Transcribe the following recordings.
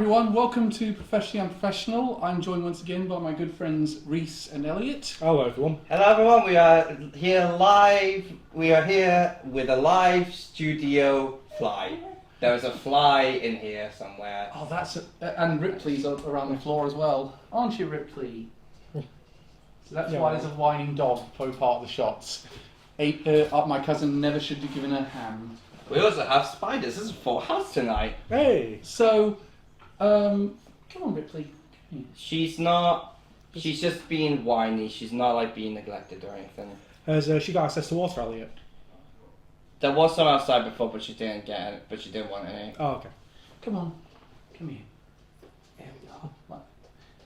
Everyone, welcome to Professionally Unprofessional. I'm joined once again by my good friends Reese and Elliot. Hello everyone. Hello everyone, we are here live. We are here with a live studio fly. There is a fly in here somewhere. Oh, and Ripley's around the floor as well. Aren't you, Ripley? So that's why there's a whining dog for part of the shots. My cousin never should be given a ham. We also have spiders. This is a full house tonight. Hey. So, come on, Ripley. She's just being whiny. She's not like being neglected or anything. Has she got access to water, Elliot? There was some outside before, but she didn't get it. But she didn't want any. Oh, okay. Come on, come here. There we are. Right.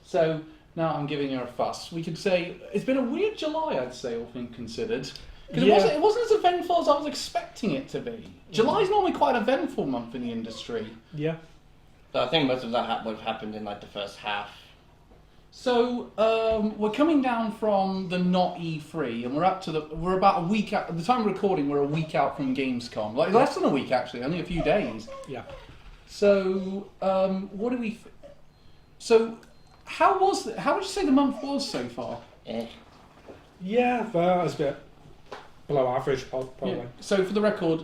So now I'm giving her a fuss. We could say it's been a weird July, I'd say, all things considered. Because it wasn't as eventful as I was expecting it to be. July's normally quite an eventful month in the industry. Yeah. So I think most of that would have happened in like the first half. So we're coming down from the not E3, and we're about a week out. At the time of recording, we're a week out from Gamescom. Like less than a week actually, only a few days. Yeah. So what do we? So how would you say the month was so far? Yeah, but it's a bit below average, probably. Yeah. So for the record,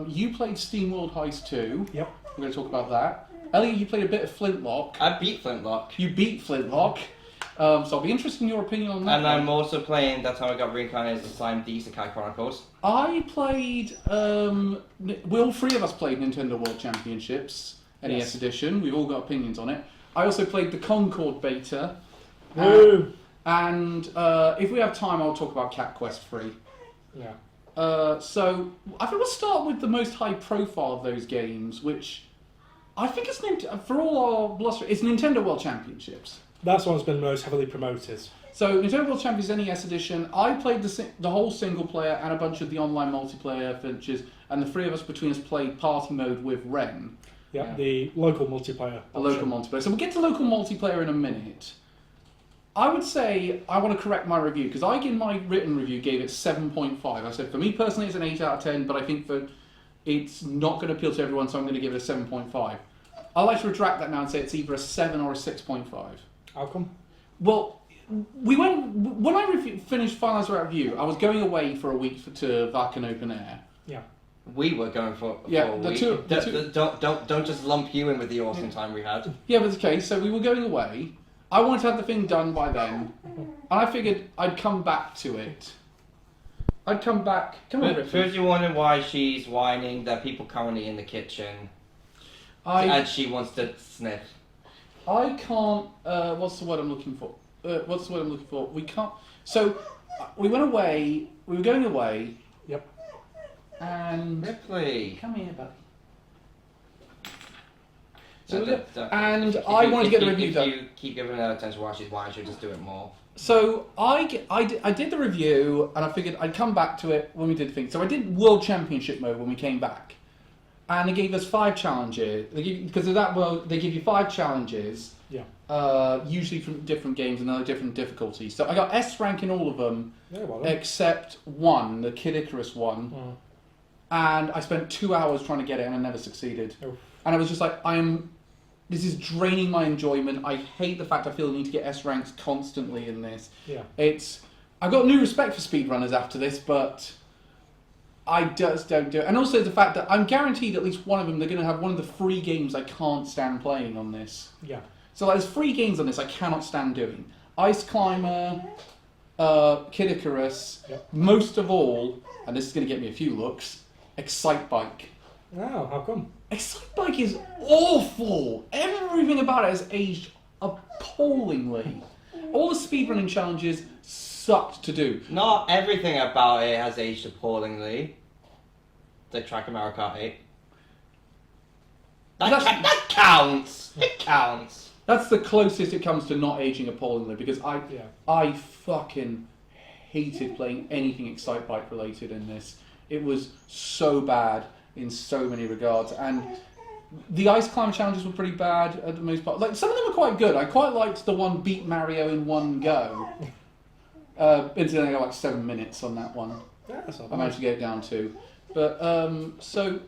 you played Steam World Heist 2. Yep. We're going to talk about that. Elliot, you played a bit of Flintlock. I beat Flintlock. You beat Flintlock. So I'll be interested in your opinion on that. And I'm also playing, that's how I got Reincarnated, the Slime the Isekai Chronicles. I played, all three of us played Nintendo World Championships NES edition. We've all got opinions on it. I also played the Concord beta. And if we have time, I'll talk about Cat Quest 3. Yeah. So I think we'll start with the most high profile of those games, which I think it's for all our bluster, it's Nintendo World Championships. That's one that's been most heavily promoted. So Nintendo World Championships NES edition. I played the whole single player and a bunch of the online multiplayer features, and the three of us between us played party mode with Ren. Yeah. The local multiplayer. The local multiplayer. So we'll get to local multiplayer in a minute. I would say I want to correct my review, because I, in my written review, gave it 7.5. I said, for me personally, it's an 8 out of 10, but I think it's not going to appeal to everyone, so I'm going to give it a 7.5. I'd like to retract that now and say it's either a 7 or a 6.5. How come? Well, when I finished finalising our review, I was going away for a week to Vakken Open Air. Yeah. We were going for a week. Don't just lump you in with the awesome time we had. Yeah, but okay, so we were going away. I wanted to have the thing done by then, and I figured I'd come back to it. I'd come back. Come on, Ripley. First, you wondering why she's whining. There are people currently in the kitchen, and she wants to sniff. I can't. What's the word I'm looking for? We can't. So we went away. We were going away. Yep. And Ripley, come here, buddy. So I wanted to get the review done. If you keep giving her attention while she's whining, she'll just do it more. So I did the review, and I figured I'd come back to it when we did things. So I did World Championship mode when we came back, and they gave us 5 challenges. Because of that world, they give you 5 challenges. Yeah. Usually from different games and other different difficulties. So I got S rank in all of them, except one, the Kid Icarus one. And I spent 2 hours trying to get it, and I never succeeded. Oh. And I was just like, this is draining my enjoyment. I hate the fact I feel the need to get S ranks constantly in this. Yeah. I've got new respect for speedrunners after this, but I just don't do it. And also the fact that I'm guaranteed at least one of them, they're going to have one of the free games I can't stand playing on this. Yeah. So there's 3 games on this I cannot stand doing. Ice Climber, Kid Icarus, most of all, and this is going to get me a few looks, Excite Bike. Oh, how come? Excite Bike is awful! Everything about it has aged appallingly. All the speedrunning challenges sucked to do. Not everything about it has aged appallingly. The Track America 8. That counts! It counts! That's the closest it comes to not aging appallingly, because I fucking hated playing anything Excite Bike related in this. It was so bad in so many regards, and the ice climb challenges were pretty bad at the most part. Like, some of them were quite good. I quite liked the one beat Mario in one go. Incidentally, I got like 7 minutes on that one. Yeah, that's not I bad. managed to get it down to. But so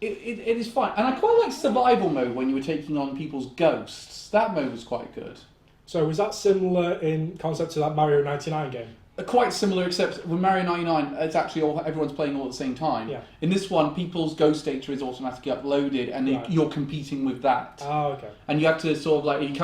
it is fine. And I quite like survival mode when you were taking on people's ghosts. That mode was quite good. So was that similar in concept to that Mario 99 game? Quite similar, except with Mario 99, it's actually everyone's playing all at the same time. Yeah. In this one, people's ghost data is automatically uploaded, and Right. you're competing with that. Oh, okay. And you have to sort of like if you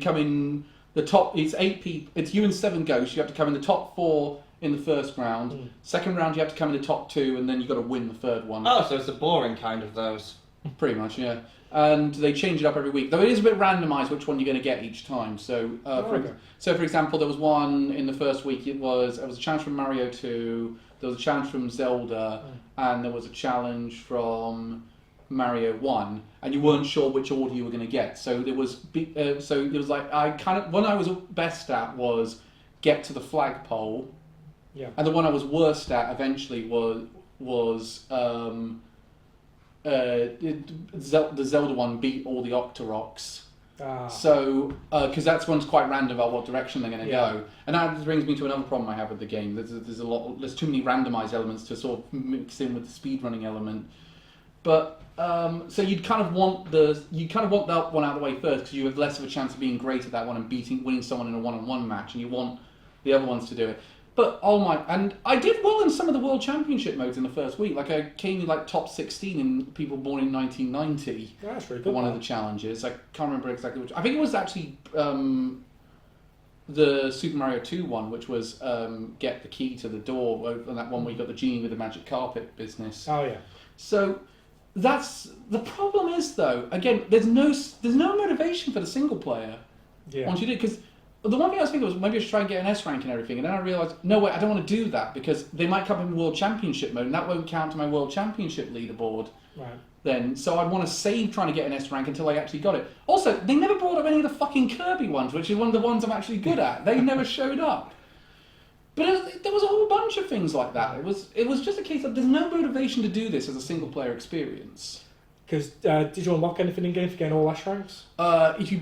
come in the top, it's 8 people. It's you and 7 ghosts. You have to come in the top 4 in the first round. Second round, you have to come in the top 2, and then you've got to win the third one. Oh, so it's the boring kind of those. Pretty much, yeah. And they change it up every week, though it is a bit randomised which one you're going to get each time. So, for example, there was one in the first week. It was a challenge from Mario 2. There was a challenge from Zelda, and there was a challenge from Mario 1, and you weren't sure which order you were going to get. So there was, like one I was best at was get to the flagpole, and the one I was worst at eventually was the Zelda one beat all the Octoroks. So, because that's one's quite random about what direction they're going to go, and that brings me to another problem I have with the game. There's too many randomized elements to sort of mix in with the speedrunning element. But so you'd kind of want that one out of the way first because you have less of a chance of being great at that one and winning someone in a one-on-one match, and you want the other ones to do it. But and I did well in some of the World Championship modes in the first week. Like I came in like top 16 in people born in 1990. That's really for good. one of the challenges. I can't remember exactly which. I think it was actually the Super Mario 2 one, which was get the key to the door, and that one where you got the genie with the magic carpet business. Oh yeah. So that's the problem. Is though again, there's no motivation for the single player. Yeah. Once you do, because the one thing I was thinking was maybe I should try and get an S rank and everything, and then I realised, no wait, I don't want to do that because they might come in World Championship mode, and that won't count to my World Championship leaderboard. Right. Then, so I'd want to save trying to get an S rank until I actually got it. Also, they never brought up any of the fucking Kirby ones, which is one of the ones I'm actually good at. They never showed up. But there was a whole bunch of things like that. It was just a case of there's no motivation to do this as a single player experience. Because did you unlock anything in game for getting all S ranks? If you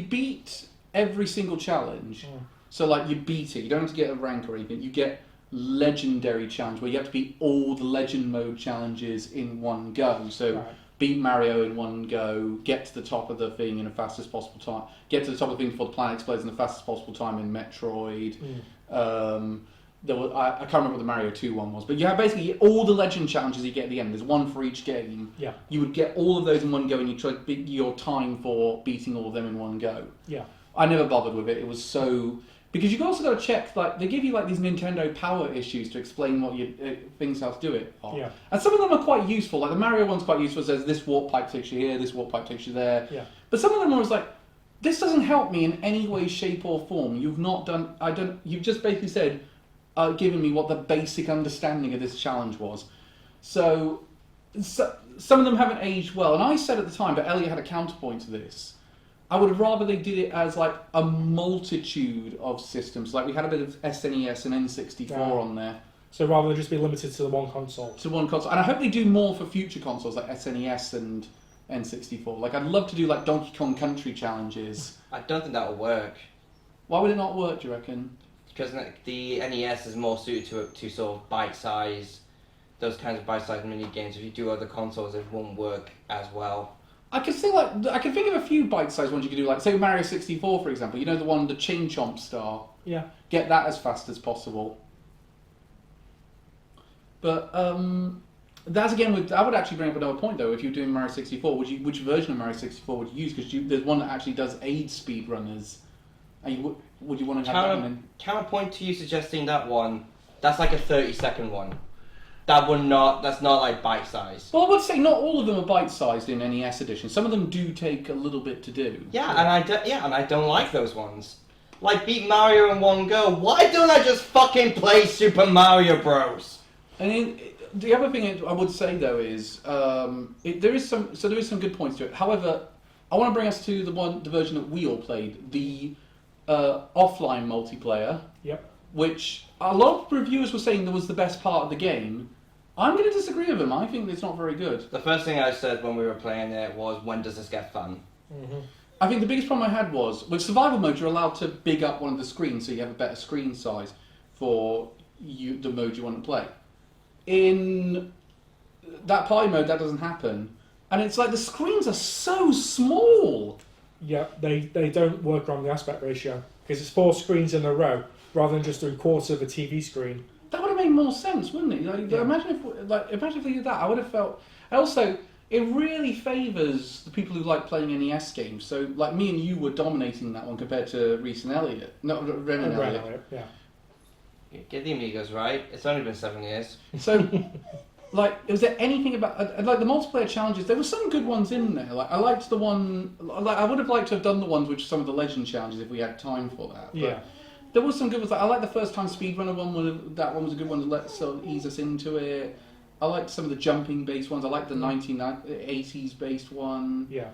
beat every single challenge, so like you beat it, you don't have to get a rank or anything. You get legendary challenge where you have to beat all the legend mode challenges in one go. So beat Mario in one go, get to the top of the thing in the fastest possible time, get to the top of the thing before the planet explodes in the fastest possible time in Metroid. I can't remember what the Mario 2 one was, but you have basically all the legend challenges you get at the end. There's one for each game. Yeah. You would get all of those in one go, and you try to beat your time for beating all of them in one go. Yeah. I never bothered with it. It was so... Because you've also got to check, like, they give you, like, these Nintendo Power issues to explain what things how to do it on. Yeah. And some of them are quite useful. Like, the Mario one's quite useful. It says, this warp pipe takes you here, this warp pipe takes you there. Yeah. But some of them are like, this doesn't help me in any way, shape, or form. You've not done... You've just basically said, given me what the basic understanding of this challenge was. So some of them haven't aged well. And I said at the time, but Elliot had a counterpoint to this, I would have rather they did it as like a multitude of systems. Like we had a bit of SNES and N64 on there. So rather than just be limited to the one console. To one console. And I hope they do more for future consoles like SNES and N64. Like I'd love to do like Donkey Kong Country challenges. I don't think that will work. Why would it not work, do you reckon? Because the NES is more suited to sort of bite-size, those kinds of bite-size mini games. If you do other consoles, it won't work as well. I can think of a few bite-sized ones you could do, like say Mario 64, for example. You know the one, the Chain Chomp star. Yeah. Get that as fast as possible. But that's again. I would actually bring up another point though. If you're doing Mario 64, which version of Mario 64 would you use? Because there's one that actually does aid speedrunners. And would you want to have that one in? Counterpoint to you suggesting that one. That's like a 30-second one. That's not like bite-sized. Well, I would say not all of them are bite-sized in NES edition. Some of them do take a little bit to do. Yeah, and I don't like those ones. Like beat Mario in one go. Why don't I just fucking play Super Mario Bros? And the other thing I would say though is there is some good points to it. However, I want to bring us to the version that we all played, the offline multiplayer. Yep. Which a lot of reviewers were saying that was the best part of the game. I'm going to disagree with them. I think it's not very good. The first thing I said when we were playing it was, when does this get fun? Mm-hmm. I think the biggest problem I had was, with survival mode, you're allowed to big up one of the screens so you have a better screen size for the mode you want to play. In that party mode, that doesn't happen. And it's like the screens are so small. Yeah, they don't work around the aspect ratio because it's 4 screens in a row rather than just 3/4 of a TV screen. That would have made more sense, wouldn't it? Like, Yeah. imagine if they did that. I would have felt. Also, it really favours the people who like playing NES games. So, like me and you were dominating that one compared to Reese and Elliot. No, Ren and Elliot. Yeah. Get the Amigos right. It's only been 7 years. So, like, was there anything about like the multiplayer challenges? There were some good ones in there. Like, I liked the one. Like, I would have liked to have done the ones which some of the legend challenges if we had time for that. But Yeah. there was some good ones. Like, I like the first time speedrunner one. That one was a good one to let sort of ease us into it. I liked some of the jumping based ones. I liked the 1980s based one. Yeah.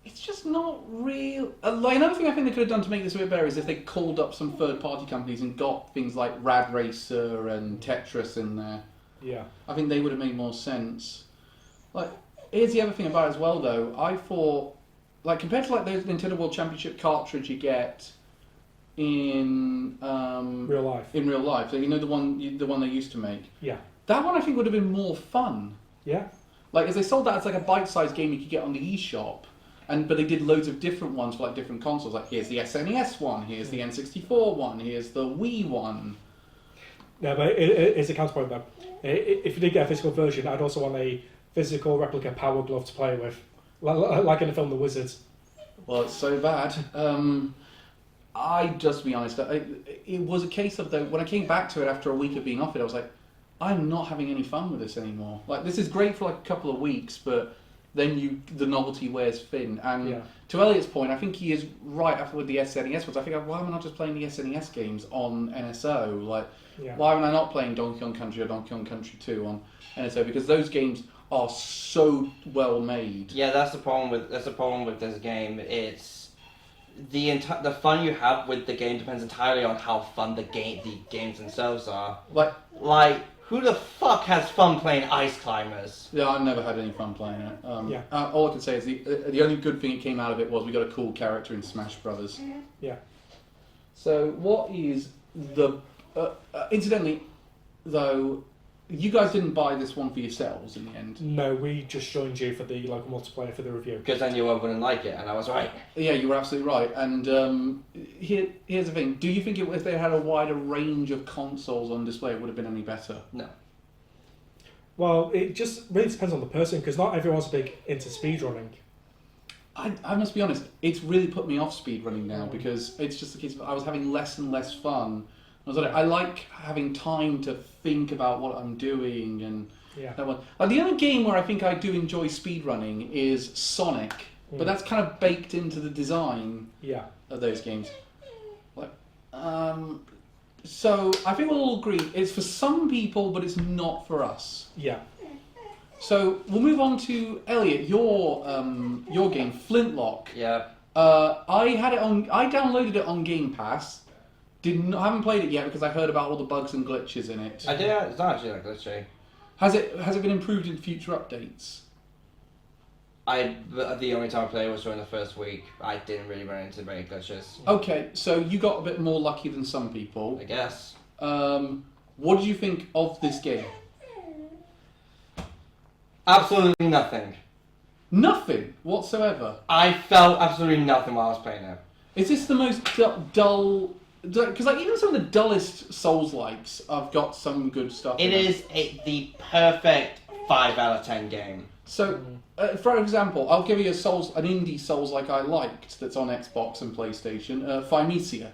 It's just not real. Like, another thing I think they could have done to make this a bit better is if they called up some third-party companies and got things like Rad Racer and Tetris in there. Yeah. I think they would have made more sense. Like, here's the other thing about it as well, though. I thought, like, compared to like the Nintendo World Championship cartridge you get in Real life. in real life, so you know the one they used to make. Yeah. That one I think would have been more fun. Yeah. Like, as they sold that as like a bite-sized game you could get on the eShop. But they did loads of different ones for like different consoles. Like, here's the SNES one, here's the N64 one, here's the Wii one. No, but it's a counterpoint though. If you did get a physical version, I'd also want a physical replica Power Glove to play with, like in the film The Wizard. Well, it's so bad. I just to be honest, it was a case of though when I came back to it after a week of being off it, I was like, I'm not having any fun with this anymore. Like, this is great for like a couple of weeks, but then the novelty wears thin. And to Elliot's point, I think he is right after with the SNES ones. I think, why am I not just playing the SNES games on NSO? Like, why am I not playing Donkey Kong Country or Donkey Kong Country 2 on NSO? Because those games are so well made. Yeah, that's the problem with this game. It's the fun you have with the game depends entirely on how fun the games themselves are. Like who the fuck has fun playing Ice Climbers? Yeah, I've never had any fun playing it. All I can say is the only good thing that came out of it was we got a cool character in Smash Brothers. Yeah. So what is the... incidentally, though, you guys didn't buy this one for yourselves in the end. No, we just joined you for the local multiplayer for the review. Because I knew I wouldn't like it, and I was right. Yeah, you were absolutely right. And here's the thing. Do you think if they had a wider range of consoles on display, it would have been any better? No. Well, it just really depends on the person, because not everyone's big into speedrunning. I must be honest, it's really put me off speedrunning now, because it's just the case of I was having less and less fun. I like having time to think about what I'm doing and that one. Like, the only game where I think I do enjoy speedrunning is Sonic, but that's kind of baked into the design of those games. Like, so I think we'll all agree it's for some people, but it's not for us. Yeah. So we'll move on to Elliot, your game, Flintlock. Yeah. I downloaded it on Game Pass. Haven't played it yet because I heard about all the bugs and glitches in it. I did. It's not actually that glitchy. Has it been improved in future updates? The only time I played was during the first week. I didn't really run into many glitches. Okay, so you got a bit more lucky than some people. I guess. What did you think of this game? Absolutely nothing. Nothing whatsoever. I felt absolutely nothing while I was playing it. Is this the most dull? Because like even some of the dullest Souls-likes, I've got some good stuff. It is the perfect 5 out of 10 game. So, for example, I'll give you an indie Souls-like I liked that's on Xbox and PlayStation. Thymesia.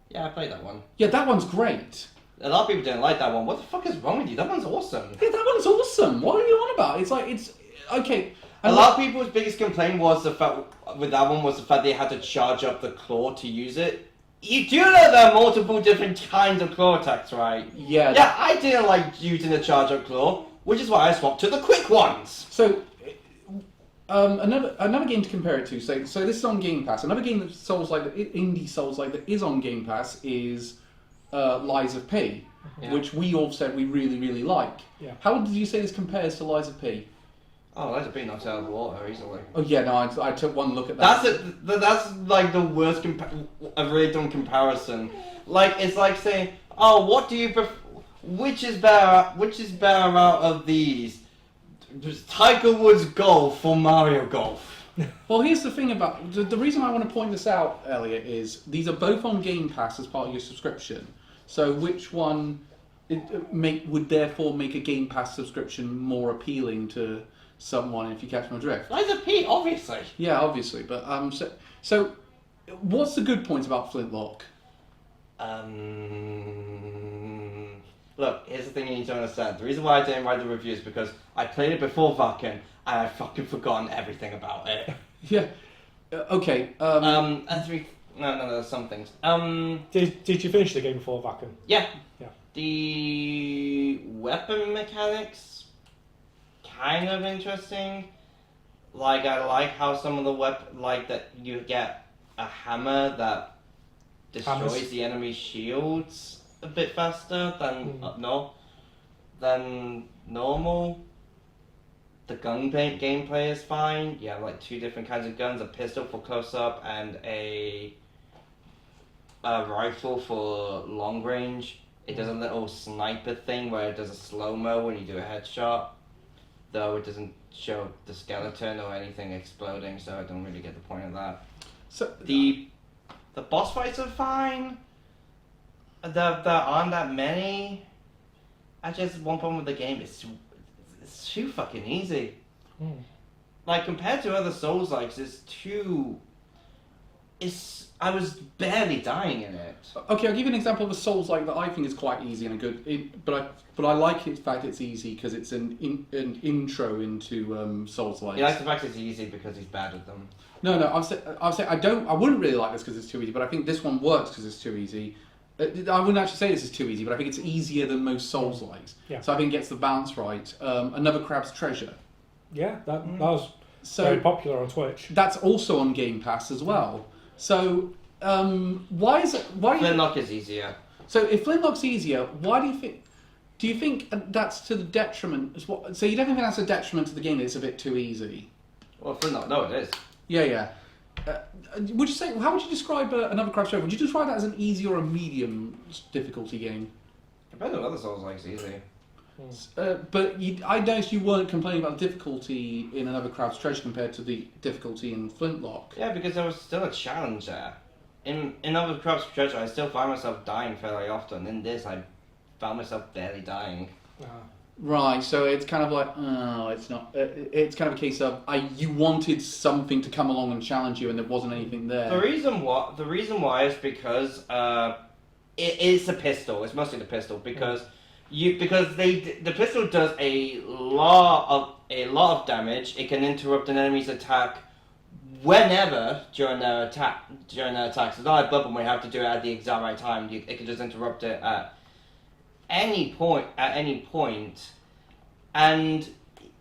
Yeah, I played that one. Yeah, that one's great. A lot of people didn't like that one. What the fuck is wrong with you? That one's awesome. Yeah, that one's awesome. What are you on about? It's okay. A lot of people's biggest complaint was the fact with that one was the fact they had to charge up the claw to use it. You do know there are multiple different kinds of claw attacks, right? Yeah. Yeah, I didn't like using the charge up claw, which is why I swapped to the quick ones. So, another game to compare it to. So this is on Game Pass. Another game that indie Souls-like that is on Game Pass is Lies of P, which we all said we really, really like. Yeah. How did you say this compares to Lies of P? Oh, that's a bit knocked out of the water easily. Oh yeah, no, I took one look at that. That's like the worst I've really done comparison. Like it's like saying, oh, what do you which is better out of these? Tiger Woods Golf or Mario Golf? Well, here's the thing about the reason I want to point this out, Elliot, is these are both on Game Pass as part of your subscription. So which one would therefore make a Game Pass subscription more appealing to someone, if you catch my drift? Liza P, obviously. Yeah, obviously, but so what's the good points about Flintlock? Look, here's the thing you need to understand. The reason why I didn't write the review is because I played it before Vakken, and I've fucking forgotten everything about it. Yeah. Okay. Some things. Did you finish the game before Vakken? Yeah. Yeah. The weapon mechanics, kind of interesting. Like, I like how some of the like that you get a hammer that destroys the enemy shields a bit faster than than normal. The gun gameplay is fine. You have like two different kinds of guns: a pistol for close up and a rifle for long range. It does a little sniper thing where it does a slow-mo when you do a headshot, though it doesn't show the skeleton or anything exploding, so I don't really get the point of that. So the boss fights are fine. There aren't that many. Actually, that's one problem with the game. It's too fucking easy. Like, compared to other Souls-likes, I was barely dying in it. Okay, I'll give you an example of a Souls-like that I think is quite easy and a good. But I like it, the fact it's easy because it's an intro into Souls-like. He likes the fact it's easy because he's bad at them. No, I'll say I wouldn't really like this because it's too easy, but I think this one works because it's too easy. I wouldn't actually say this is too easy, but I think it's easier than most Souls-likes. Yeah. So I think it gets the balance right. Another Crab's Treasure. Yeah, that was very popular on Twitch. That's also on Game Pass as well. So why is it? Flintlock is easier. So if Flintlock's easier, why do you think? Do you think that's to the detriment? So you don't think that's a detriment to the game that it's a bit too easy? Well, Flintlock, no, it is. Yeah. Would you say? How would you describe another Crab's Treasure? Would you describe that as an easy or a medium difficulty game? Compared to other Souls, like, it's easy. But I noticed you weren't complaining about the difficulty in another Crab's Treasure compared to the difficulty in Flintlock. Yeah, because there was still a challenge there. In other Crab's Treasure, I still find myself dying fairly often. In this, I found myself barely dying. Right, so it's kind of like, it's not. It's kind of a case of you wanted something to come along and challenge you, and there wasn't anything there. The reason why is because it is a pistol. It's mostly the pistol because the pistol does a lot of damage. It can interrupt an enemy's attack whenever during their attacks. It's not like Bloodborne where you have to do it at the exact right time. It can just interrupt it at any point, and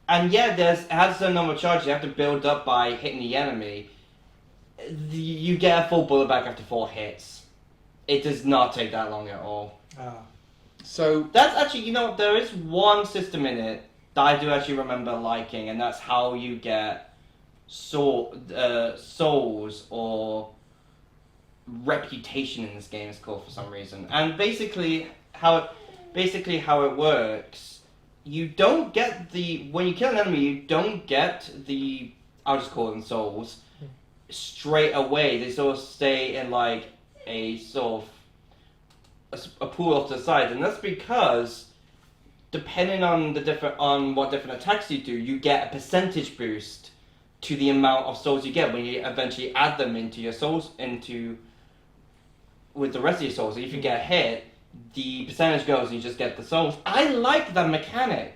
yeah, it has a number of charges you have to build up by hitting the enemy. You get a full bullet back after 4 hits. It does not take that long at all. So that's actually, there is one system in it that I do actually remember liking, and that's how you get souls or reputation in this game is called for some reason. And basically how it works, you don't get when you kill an enemy, you don't get I'll just call them souls straight away. They sort of stay in like a sort of a pool off to the side, and that's because depending on what different attacks you do, you get a percentage boost to the amount of souls you get when you eventually add them into your souls with the rest of your souls. And if you get hit, the percentage goes and you just get the souls. I like that mechanic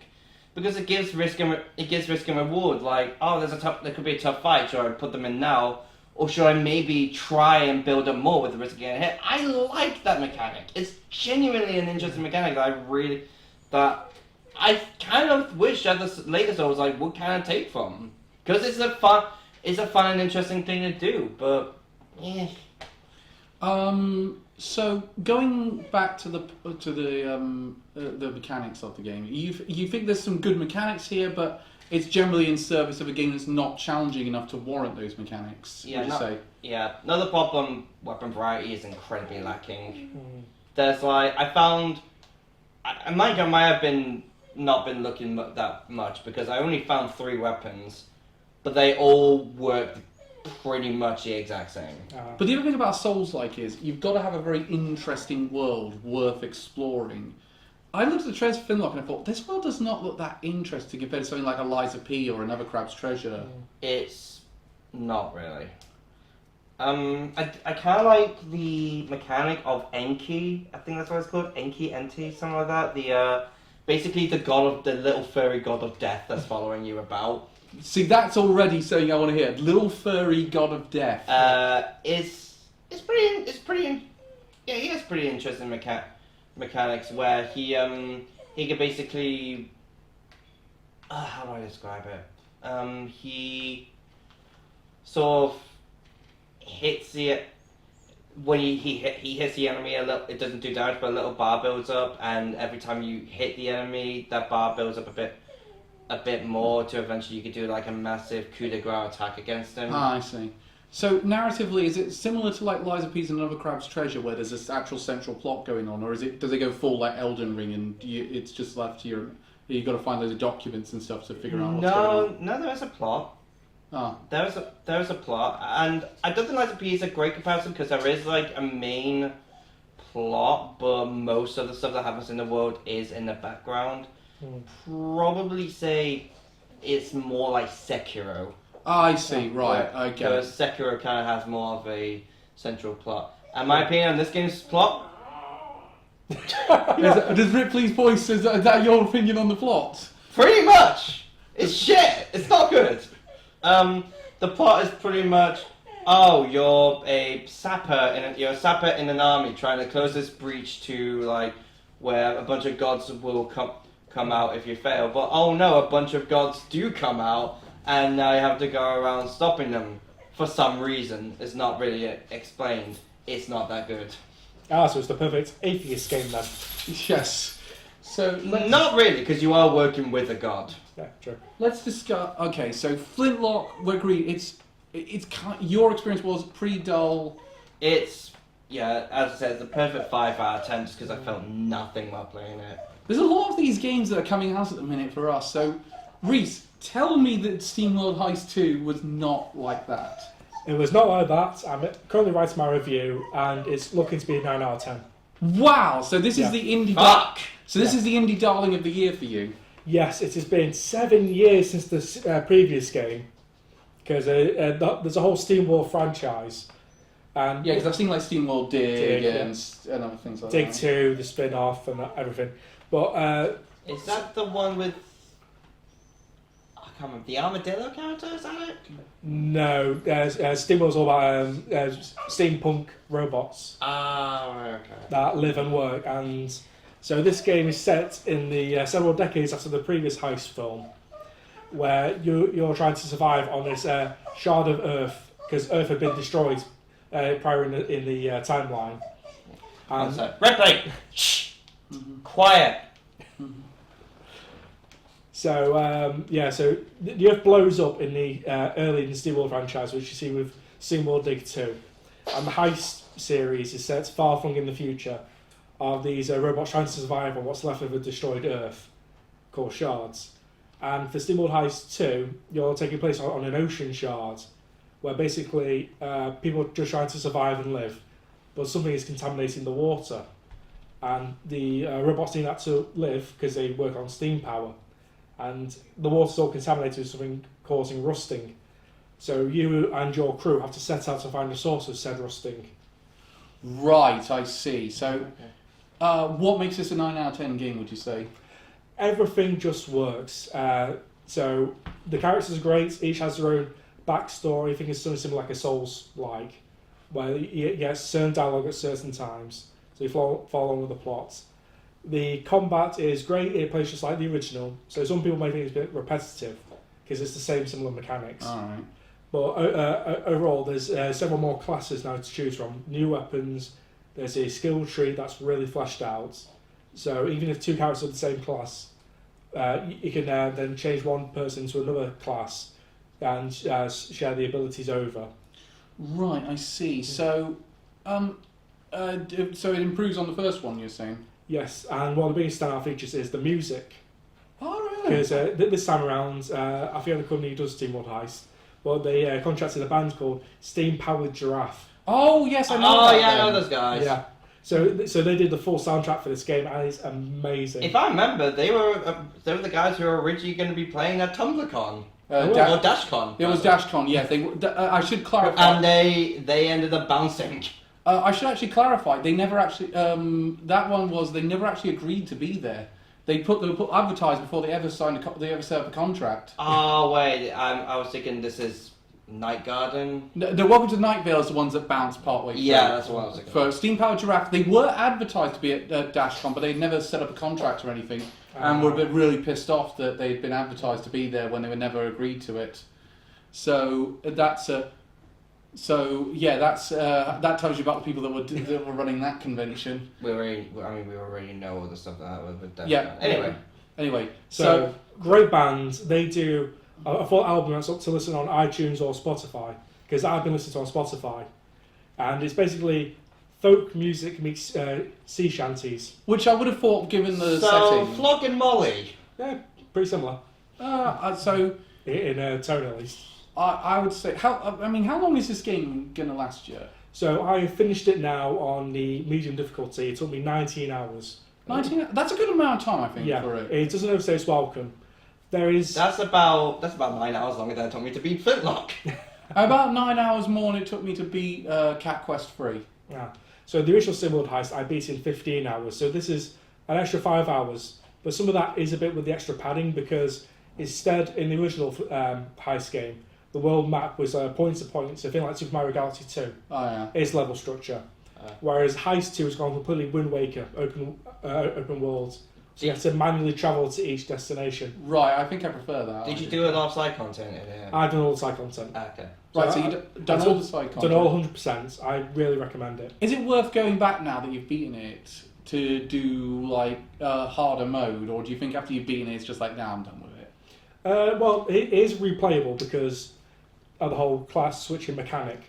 because it gives risk and reward. Like, there could be a tough fight. Should I put them in now, or should I maybe try and build up more with the risk of getting hit? I like that mechanic. It's genuinely an interesting mechanic that I kind of wish that the later Souls would kind of take from, because it's a fun and interesting thing to do. But yeah. So going back to the mechanics of the game, you think there's some good mechanics here, but it's generally in service of a game that's not challenging enough to warrant those mechanics. Yeah, would you say? Yeah. Another problem: weapon variety is incredibly lacking. There's I I might have been not been looking that much because I only found 3 weapons, but they all worked pretty much the exact same. But the other thing about Souls-like is you've got to have a very interesting world worth exploring. I looked at the trailers for Flintlock and I thought, this world does not look that interesting compared to something like Eliza P. or Another Crab's Treasure. It's not really. I kind of like the mechanic of Enki. I think that's what it's called. Enki, something like that. The basically the little furry god of death that's following you about. See, that's already something I want to hear. Little furry god of death. It's pretty. Yeah, he has pretty interesting mechanics where he can basically. How do I describe it? He sort of hits the when he hits the enemy a little. It doesn't do damage, but a little bar builds up, and every time you hit the enemy, that bar builds up a bit more to eventually you could do like a massive coup de grace attack against him. Ah, I see. So narratively, is it similar to like Liza P's and Another Crab's Treasure, where there's this actual central plot going on, or does it go full like Elden Ring and it's just left to you've got to find those documents and stuff to figure out what's going on? No, there is a plot. Ah. There is a plot, and I don't think Liza P is a great comparison because there is like a main plot, but most of the stuff that happens in the world is in the background. Probably say it's more like Sekiro. I see, right, okay. Because Sekiro kind of has more of a central plot. And my opinion on this game's plot... Does Ripley's voice, is that your opinion on the plot? Pretty much! It's shit! It's not good! The plot is pretty much... Oh, you're a sapper in an army trying to close this breach to, like, where a bunch of gods will come out if you fail. But, oh no, a bunch of gods do come out, and now you have to go around stopping them for some reason. It's not really explained. It's not that good. So it's the perfect atheist game then. Yes. So not really, because you are working with a god. Yeah, true. Let's discuss. Okay, so Flintlock, we agree. It's your experience was pretty dull. It's as I said, it's the perfect 5 out of 10 just because I felt nothing while playing it. There's a lot of these games that are coming out at the minute for us. So, Reese, tell me that SteamWorld Heist 2 was not like that. It was not like that. I'm currently writing my review, and it's looking to be a 9 out of 10. Wow! So this is the indie. Fuck! This is the indie darling of the year for you. Yes, it has been 7 years since the previous game, because there's a whole SteamWorld franchise. And yeah, because I've seen like SteamWorld Dig and other things like that. Dig 2, the spin-off, and everything. But is that the one with? I can't remember the armadillo character. Is that it? No, SteamWorld's all about steampunk robots. Okay. That live and work, and so this game is set in the several decades after the previous Heist film, where you're trying to survive on this shard of Earth because Earth had been destroyed prior in the timeline. Ripley, shh, quiet. So so the Earth blows up in the early in the SteamWorld franchise, which you see with SteamWorld Dig 2, and the Heist series is set far flung in the future of these robots trying to survive on what's left of a destroyed Earth, called shards. And for SteamWorld Heist 2, you're taking place on an ocean shard, where basically people are just trying to survive and live, but something is contaminating the water, and the robots need that to live because they work on steam power, and the water's all contaminated with something causing rusting. So you and your crew have to set out to find the source of said rusting. Right, I see. So, what makes this a 9 out of 10 game, would you say? Everything just works. So the characters are great. Each has their own backstory. I think it's something similar like a Souls-like, where you get certain dialogue at certain times, so you follow along with the plot. The combat is great. It plays just like the original. So some people may think it's a bit repetitive because it's the same similar mechanics. All right. But overall, there's several more classes now to choose from. New weapons. There's a skill tree that's really fleshed out. So even if 2 characters are the same class, you can then change one person to another class and share the abilities over. Right, I see. So, so it improves on the first one, you're saying? Yes, and one of the biggest standout features is the music. Oh, really? Because this time around, I forget the company who does Steam World Heist, but they contracted a band called Steam Powered Giraffe. Oh, yes, I know. Oh, yeah, I know those guys. Yeah. So they did the full soundtrack for this game, and it's amazing. If I remember, they were the guys who were originally going to be playing at TumblrCon. Or DashCon. It was DashCon, yeah. I should clarify. And they ended up bouncing. I should actually clarify. They never actually. That one was they never actually agreed to be there. They put advertised before they ever signed they ever set up a contract. Oh wait, I was thinking this is Night Garden. The Welcome to Night Vale is the ones that bounced partway through. Yeah, that's what I was thinking. For Steam Powered Giraffe, they were advertised to be at DashCon, but they'd never set up a contract or anything, and were a bit really pissed off that they'd been advertised to be there when they were never agreed to it. So that tells you about the people that were running that convention. We already know all the stuff that was with DashCon. Yeah. Anyway, so great band. They do a full album that's up to listen on iTunes or Spotify, because I've been listening to it on Spotify, and it's basically folk music meets sea shanties. Which I would have thought, given the setting. setting. Flog and Molly. Yeah, pretty similar. In tone at least. I would say how long is this game gonna last you? So I finished it now on the medium difficulty. It took me 19 hours. 19? That's a good amount of time, I think, for it. It doesn't overstay its welcome. That's about 9 hours longer than it took me to beat Flintlock. About 9 hours more than it took me to beat Cat Quest 3. Yeah. So the original Steam World Heist I beat in 15 hours. So this is an extra 5 hours. But some of that is a bit with the extra padding, because instead in the original Heist game, the world map was point to point, so feeling like Super Mario Galaxy 2. Oh, yeah. It's level structure. Whereas Heist 2 has gone completely Wind Waker, open world. So you have to manually travel to each destination. Right, I think I prefer that. Did you do a lot of side content in it? I've done all the side content. Okay. Right, so you've done all the side content? Done all 100%. I really recommend it. Is it worth going back now that you've beaten it to do like harder mode, or do you think after you've beaten it it's just like, now I'm done with it? Well, it is replayable because of the whole class switching mechanic.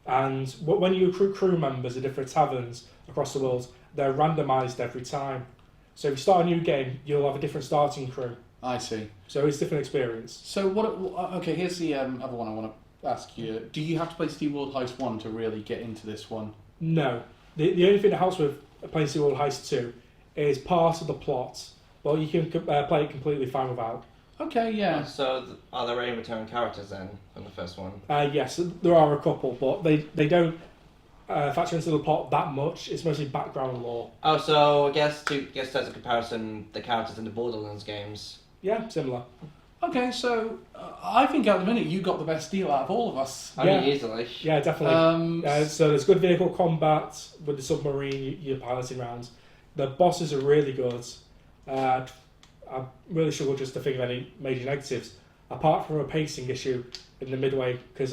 And when you recruit crew members at different taverns across the world, they're randomised every time. So if you start a new game, you'll have a different starting crew. I see. So it's a different experience. So okay, here's the other one I want to ask you. Do you have to play Steam World Heist 1 to really get into this one? No. The only thing that helps with playing Steam World Heist 2 is part of the plot. Well, you can play it completely fine without. Okay, yeah. So are there any return characters then from the first one? Yes, there are a couple, but they don't factor into the plot that much. It's mostly background lore. Oh, so I guess as a comparison, the characters in the Borderlands games. Yeah, similar. Okay, so I think at the minute you got the best deal out of all of us. I mean, easily. Yeah, definitely. So there's good vehicle combat with the submarine you're piloting around. The bosses are really good. I really struggle just to think of any major negatives, apart from a pacing issue in the midway, because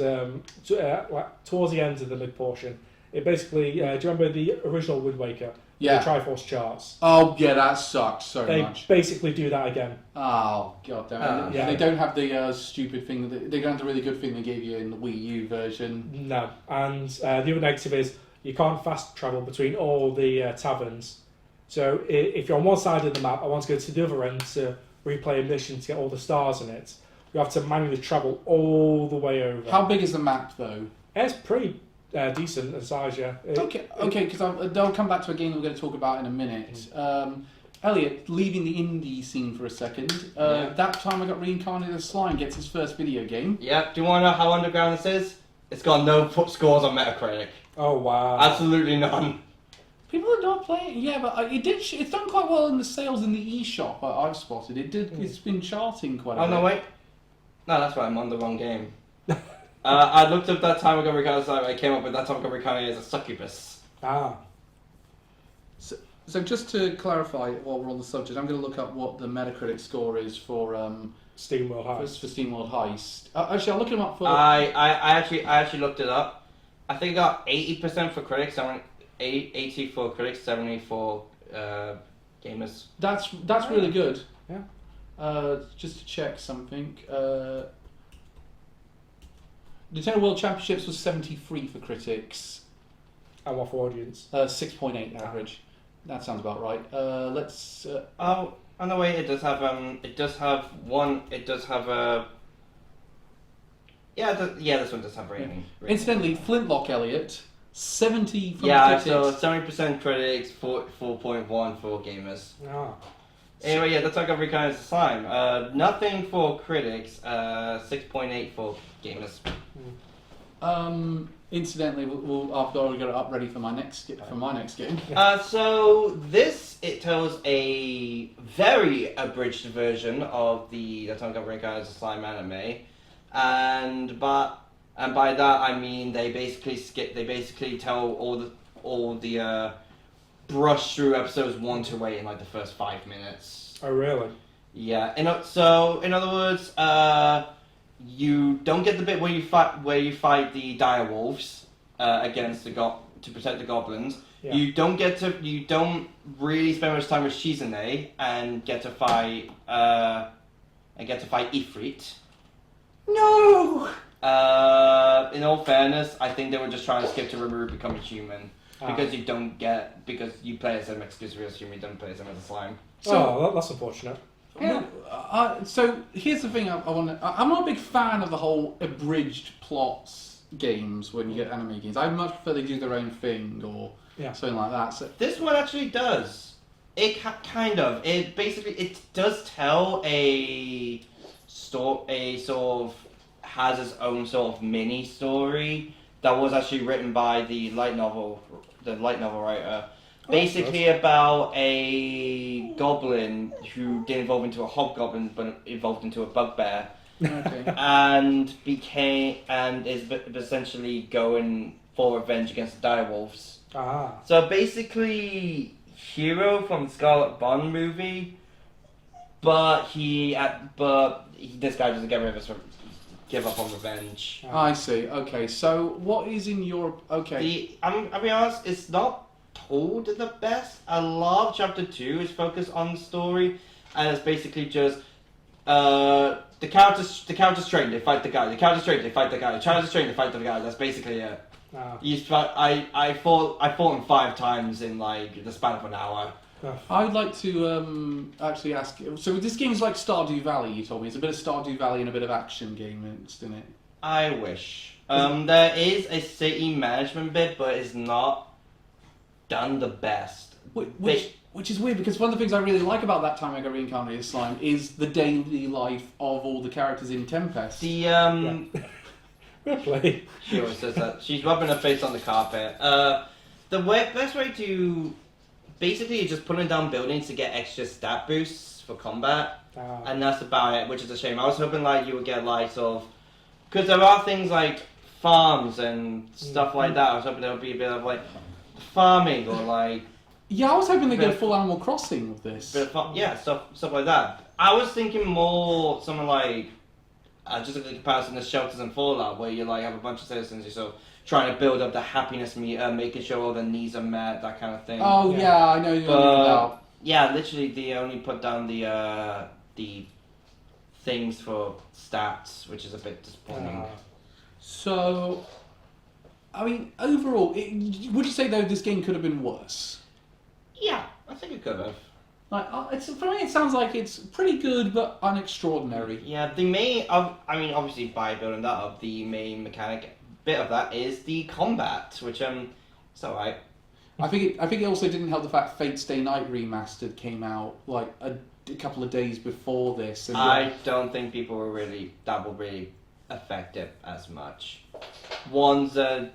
towards the end of the mid portion, it basically, do you remember the original Wind Waker? Yeah. The Triforce charts. Oh, yeah, that sucks so much. They basically do that again. Oh, god damn it. Yeah. They don't have the stupid thing, they don't have the really good thing they gave you in the Wii U version. No. And the other negative is you can't fast travel between all the taverns. So if you're on one side of the map, I want to go to the other end to replay a mission to get all the stars in it. You have to manually travel all the way over. How big is the map, though? It's pretty decent in size, yeah. Okay, because I'll come back to a game that we're going to talk about in a minute. Elliot, leaving the indie scene for a second, that time I got Reincarnated as Slime gets his first video game. Yep, do you want to know how underground this is? It's got no scores on Metacritic. Oh, wow. Absolutely none. People are not playing. Yeah, but it's done quite well in the sales in the eShop. I've spotted it. It's been charting quite a bit. Oh no, wait. No, that's right. I'm on the wrong game. I looked up that time ago. I came up with that time ago. Reincarnated as a succubus. Ah. So just to clarify, while we're on the subject, I'm going to look up what the Metacritic score is for Steam World Heist. For Steam World Heist. Actually, I'll look them up for. I actually looked it up. I think I got 80% for critics. 80 for critics, 70 for gamers. That's really good. Yeah. Just to check something. Nintendo World Championships was 73 for critics. And what for audience? 6.8 average. That sounds about right. Let's. Oh no! Wait, it does have one. It does have a. Yeah, this one does have rating. Incidentally, Flintlock, Elliot, 70 from Yeah, critics. so 70% critics, 4.1 for gamers. Ah. Anyway, yeah, that's like a Reincarnated Slime. Nothing for critics, 6.8 for gamers. Incidentally, I've already got it up ready for my next game. So it tells a very abridged version of the Tango Gameworks Slime anime, and by that I mean they basically tell all the brush through episodes 1 to 8 in like the first 5 minutes. Oh really? Yeah, so in other words, you don't get the bit where you fight the dire wolves against to protect the goblins. Yeah. You don't really spend much time with Shizune and get to fight Ifrit. No. In all fairness, I think they were just trying to skip to Rimuru becoming human because you play as him exclusively as human, you don't play as him as a slime. So, that's unfortunate. Yeah. So here's the thing I want to... I'm not a big fan of the whole abridged plots games when you get anime games. I much prefer they do their own thing or something like that. So this one actually does. It kind of. It basically does tell a sort of has its own sort of mini story that was actually written by the light novel writer. Basically about a goblin who didn't evolve into a hobgoblin but evolved into a bugbear. Okay. and is essentially going for revenge against the direwolves. So basically Hero from the Scarlet Bond movie, but this guy doesn't give up on revenge. I see. Okay, so what is in your... Okay. I'll be honest, it's not told the best. A lot of chapter 2 is focused on the story, and it's basically just the characters train, they fight the guy. The characters train, they fight the guy. The characters train, they fight the guy. That's basically it. I fought him 5 times in like the span of an hour. I'd like to actually ask. So this game is like Stardew Valley. You told me it's a bit of Stardew Valley and a bit of action game mixed in it. I wish. There is a city management bit, but it's not done the best. Which is weird because one of the things I really like about that time I got Reincarnated Slime is the daily life of all the characters in Tempest. Really? She always says that. She's rubbing her face on the carpet. The best way to basically is just putting down buildings to get extra stat boosts for combat, and that's about it. Which is a shame. I was hoping like you would get like sort of because there are things like farms and stuff like that. I was hoping there would be a bit of like farming or like. Yeah, I was hoping they'd get a full Animal Crossing with this. Stuff like that. I was thinking more something like just a comparison to Shelters and Fallout, where you like have a bunch of citizens, you're sort of trying to build up the happiness meter, making sure all the needs are met, that kind of thing. Oh yeah, I know you're about. Yeah, literally they only put down the things for stats, which is a bit disappointing. So, I mean, overall, would you say though this game could have been worse? Yeah, I think it could have. Like, for me, it sounds like it's pretty good but unextraordinary. Yeah, the main, obviously by building that up, the main mechanic bit of that is the combat, which it's alright. I think it also didn't help the fact Fate Stay Night Remastered came out like a couple of days before this. And I don't think people were really affect it as much. One's an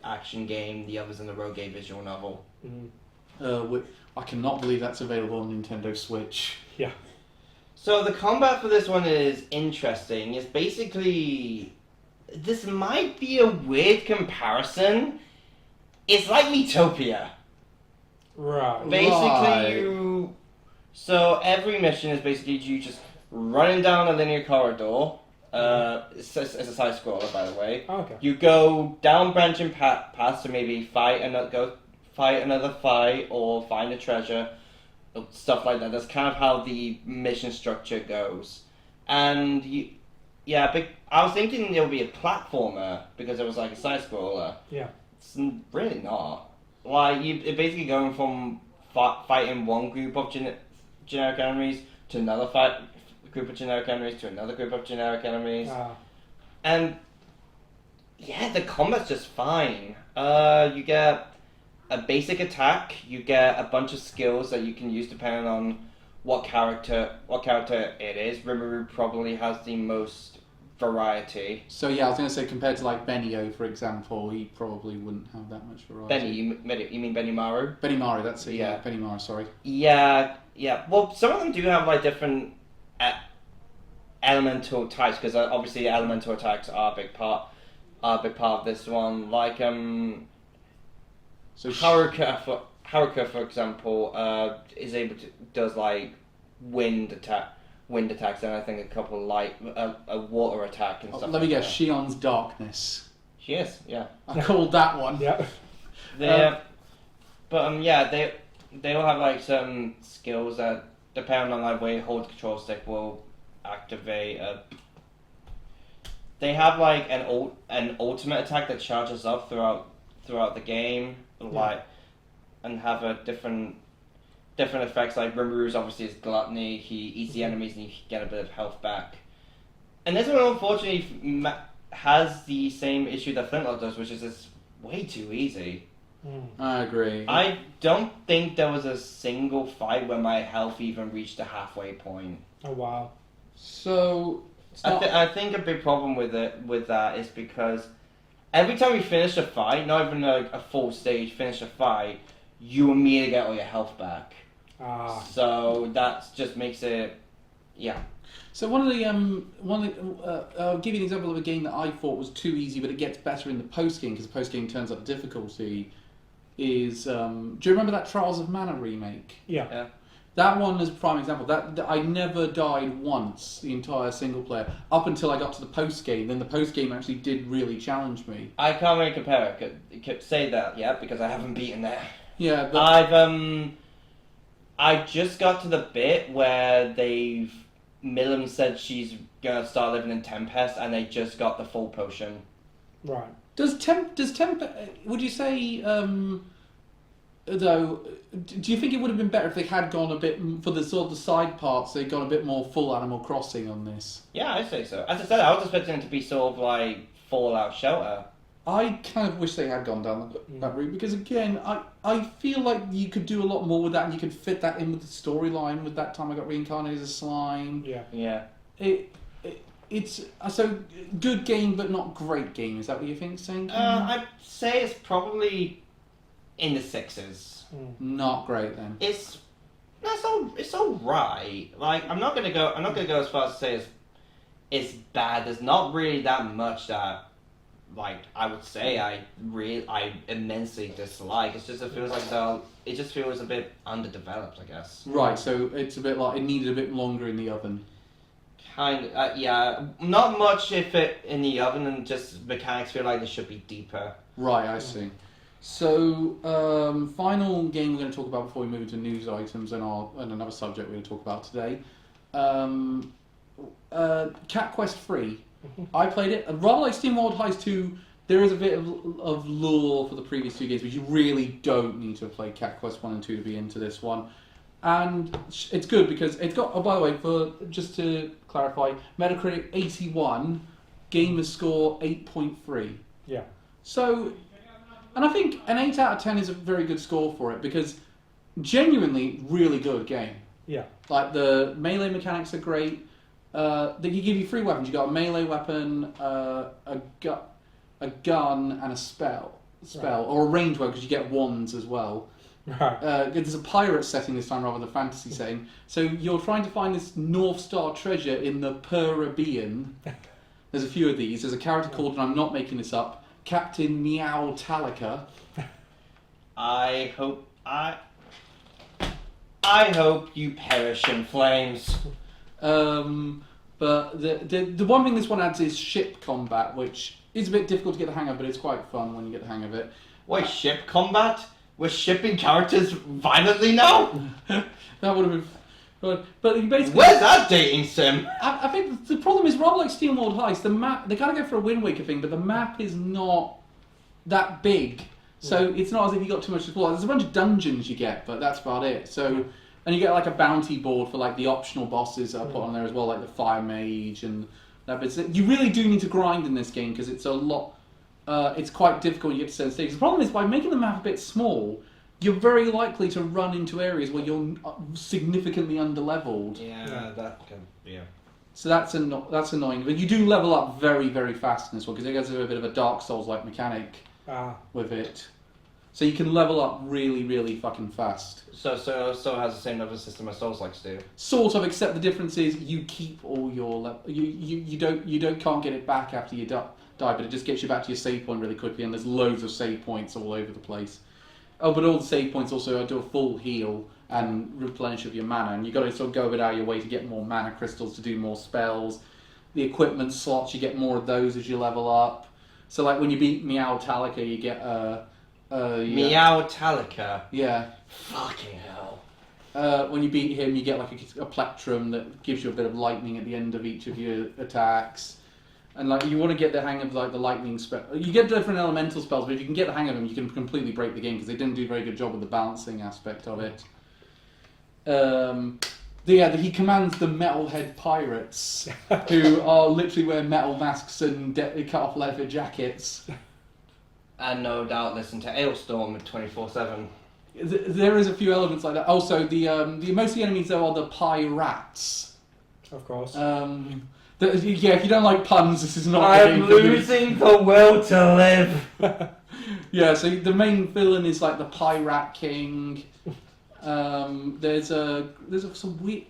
action game, the other's an eroge visual novel. I cannot believe that's available on Nintendo Switch. Yeah. So the combat for this one is interesting. It's basically, this might be a weird comparison. It's like Miitopia. Right. Basically, so every mission is basically you just running down a linear corridor. It's a side scroller, by the way. Oh, okay. You go down branching paths to maybe fight another fight or find a treasure, stuff like that. That's kind of how the mission structure goes. And I was thinking it would be a platformer because it was like a side scroller. Yeah. It's really not. Like you're basically going from fighting one group of generic enemies to another group of generic enemies to another group of generic enemies, and yeah, the combat's just fine. You get a basic attack. You get a bunch of skills that you can use depending on what character it is. Rimuru probably has the most variety. So yeah, I was going to say compared to like Benio, for example, he probably wouldn't have that much variety. You mean Benimaru? Benimaru, that's it. Yeah, Benimaru. Sorry. Yeah. Well, some of them do have like different elemental types because obviously elemental attacks are a big part of this one. Like so Haruka, for example, does like wind attacks, and I think a couple like a water attack and stuff. Let me guess, Shion's Darkness. She is, yeah. I called that one. Yeah. They all have like certain skills that depending on like where you hold the control stick will activate. They have like an ultimate attack that charges up throughout the game, and have a different effects. Like Rimuru's obviously is gluttony. He eats the enemies and you get a bit of health back. And this one unfortunately has the same issue that Flintlock does, which is it's way too easy. I agree. I don't think there was a single fight where my health even reached a halfway point. Oh wow! So I think a big problem with that is because every time you finish a fight, not even a full stage, finish a fight, you immediately get all your health back. So that just makes it, yeah. So I'll give you an example of a game that I thought was too easy, but it gets better in the post game because the post game turns up difficulty. Is do you remember that Trials of Mana remake? Yeah. That one is a prime example. That I never died once the entire single player up until I got to the post game. Then the post game actually did really challenge me. I can't really compare it. Could say that yet because I haven't beaten that. Yeah, but I just got to the bit where Milim said she's gonna start living in Tempest, and they just got the full potion. Right. Does Tempest? Would you say though? Do you think it would have been better if they had gone a bit for the sort of the side parts? They'd gone a bit more full Animal Crossing on this. Yeah, I'd say so. As I said, I was expecting it to be sort of like Fallout Shelter. I kind of wish they had gone down that route because again, I feel like you could do a lot more with that, and you could fit that in with the storyline. With that time, I got reincarnated as a slime. Yeah. It's so good game, but not great game. Is that what you think, Sink? I'd say it's probably in the 6s. Not great then. It's all right. Like I'm not gonna go as far as to say it's bad. There's not really that much that like I would say I immensely dislike. It's just it feels like it just feels a bit underdeveloped, I guess. Right. So it's a bit like it needed a bit longer in the oven. Kind of, yeah. Not much if it in the oven, and just mechanics feel like they should be deeper. Right, I see. So, final game we're going to talk about before we move into news items and another subject we're going to talk about today. Cat Quest 3. I played it. Rather like Steam World Heist 2, there is a bit of lore for the previous two games, but you really don't need to have played Cat Quest 1 and 2 to be into this one. And it's good because it's got, oh, by the way, just to clarify, Metacritic 81, gamer score 8.3. Yeah. So, and I think an 8 out of 10 is a very good score for it because genuinely really good game. Yeah. Like the melee mechanics are great. They give you 3 weapons. You got a melee weapon, a gun, and a spell, right. Or a ranged weapon because you get wands as well. Right. There's a pirate setting this time rather than a fantasy setting. So you're trying to find this North Star treasure in the Caribbean. There's a few of these. There's a character called, and I'm not making this up, Captain Meow Talica. I hope you perish in flames. But the one thing this one adds is ship combat, which is a bit difficult to get the hang of, but it's quite fun when you get the hang of it. Wait, ship combat? We're shipping characters violently now? That would have been good. But you basically... Where's that dating sim? I think the problem is, rather like Steam World Heist, the map, they kind of go for a Wind Waker thing, but the map is not that big. So it's not as if you got too much to explore. There's a bunch of dungeons you get, but that's about it. So, and you get like a bounty board for like the optional bosses that are put on there as well, like the Fire Mage and that. But you really do need to grind in this game because it's a lot. It's quite difficult when you get to certain stages. The problem is by making the map a bit small, you're very likely to run into areas where you're significantly underleveled. Yeah, that can. Yeah. So that's annoying. But you do level up very, very fast in this one because it gets a bit of a Dark Souls-like mechanic with it. So you can level up really, really fucking fast. So it has the same level system as Souls-likes do. Sort of, except the difference is you keep all your you can't get it back after you die, but it just gets you back to your save point really quickly, and there's loads of save points all over the place. Oh, but all the save points also do a full heal and replenish of your mana, and you've got to sort of go a bit out of your way to get more mana crystals to do more spells. The equipment slots, you get more of those as you level up. So like when you beat Meowtalica, you get Meowtalica? Yeah. Fucking hell. When you beat him, you get like a plectrum that gives you a bit of lightning at the end of each of your attacks. And like you want to get the hang of like the lightning spell. You get different elemental spells, but if you can get the hang of them, you can completely break the game because they didn't do a very good job with the balancing aspect of it. He commands the metalhead pirates, who are literally wearing metal masks and cut off leather jackets. And no doubt listen to Ailstorm 24/7. There is a few elements like that. Also, most of the enemies though are the pirates. Of course. If you don't like puns, this is not. I'm losing the will to live. Yeah, so the main villain is like the Pirate King. There's some weird,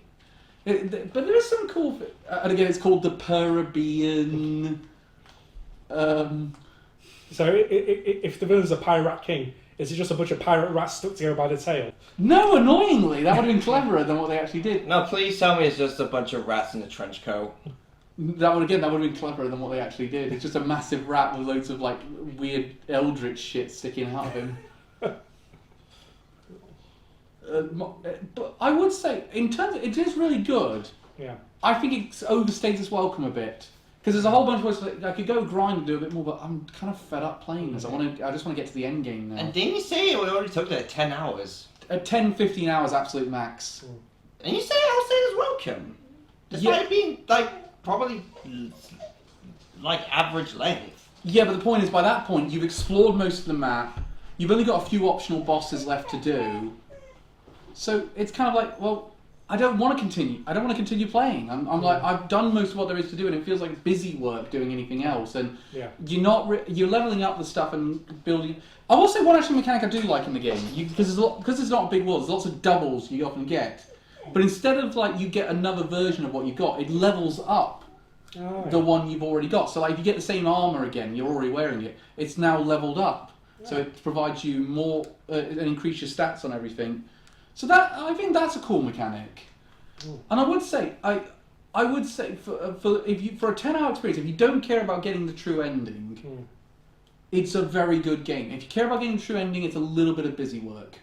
but there is some cool. And again, it's called the Parabian. So if the villain's a Pirate King, is it just a bunch of pirate rats stuck together by the tail? No, annoyingly, that would have been cleverer than what they actually did. No, please tell me it's just a bunch of rats in a trench coat. That would have been cleverer than what they actually did. It's just a massive rat with loads of like weird eldritch shit sticking out of him. But I would say, in terms, it is really good. Yeah. I think it overstays its welcome a bit because there's a whole bunch of ways I could go grind and do a bit more, but I'm kind of fed up playing this. I just want to get to the end game now. And didn't you say it already took like 10 hours? 10-15 hours, absolute max. And you say overstays its welcome, despite it being like probably like average length. Yeah, but the point is, by that point, you've explored most of the map. You've only got a few optional bosses left to do. So it's kind of like, well, I don't want to continue. I don't want to continue playing. I'm like, I've done most of what there is to do, and it feels like busy work doing anything else. And you're leveling up the stuff and building. I will say one actual mechanic I do like in the game, because it's not a big world. There's lots of doubles you often get, but instead of like you get another version of what you've got, it levels up the one you've already got. So like if you get the same armor again, you're already wearing it. It's now leveled up, so it provides you more and increase your stats on everything. So I think that's a cool mechanic. And I would say for a 10-hour experience, if you don't care about getting the true ending, it's a very good game. If you care about getting the true ending, it's a little bit of busy work,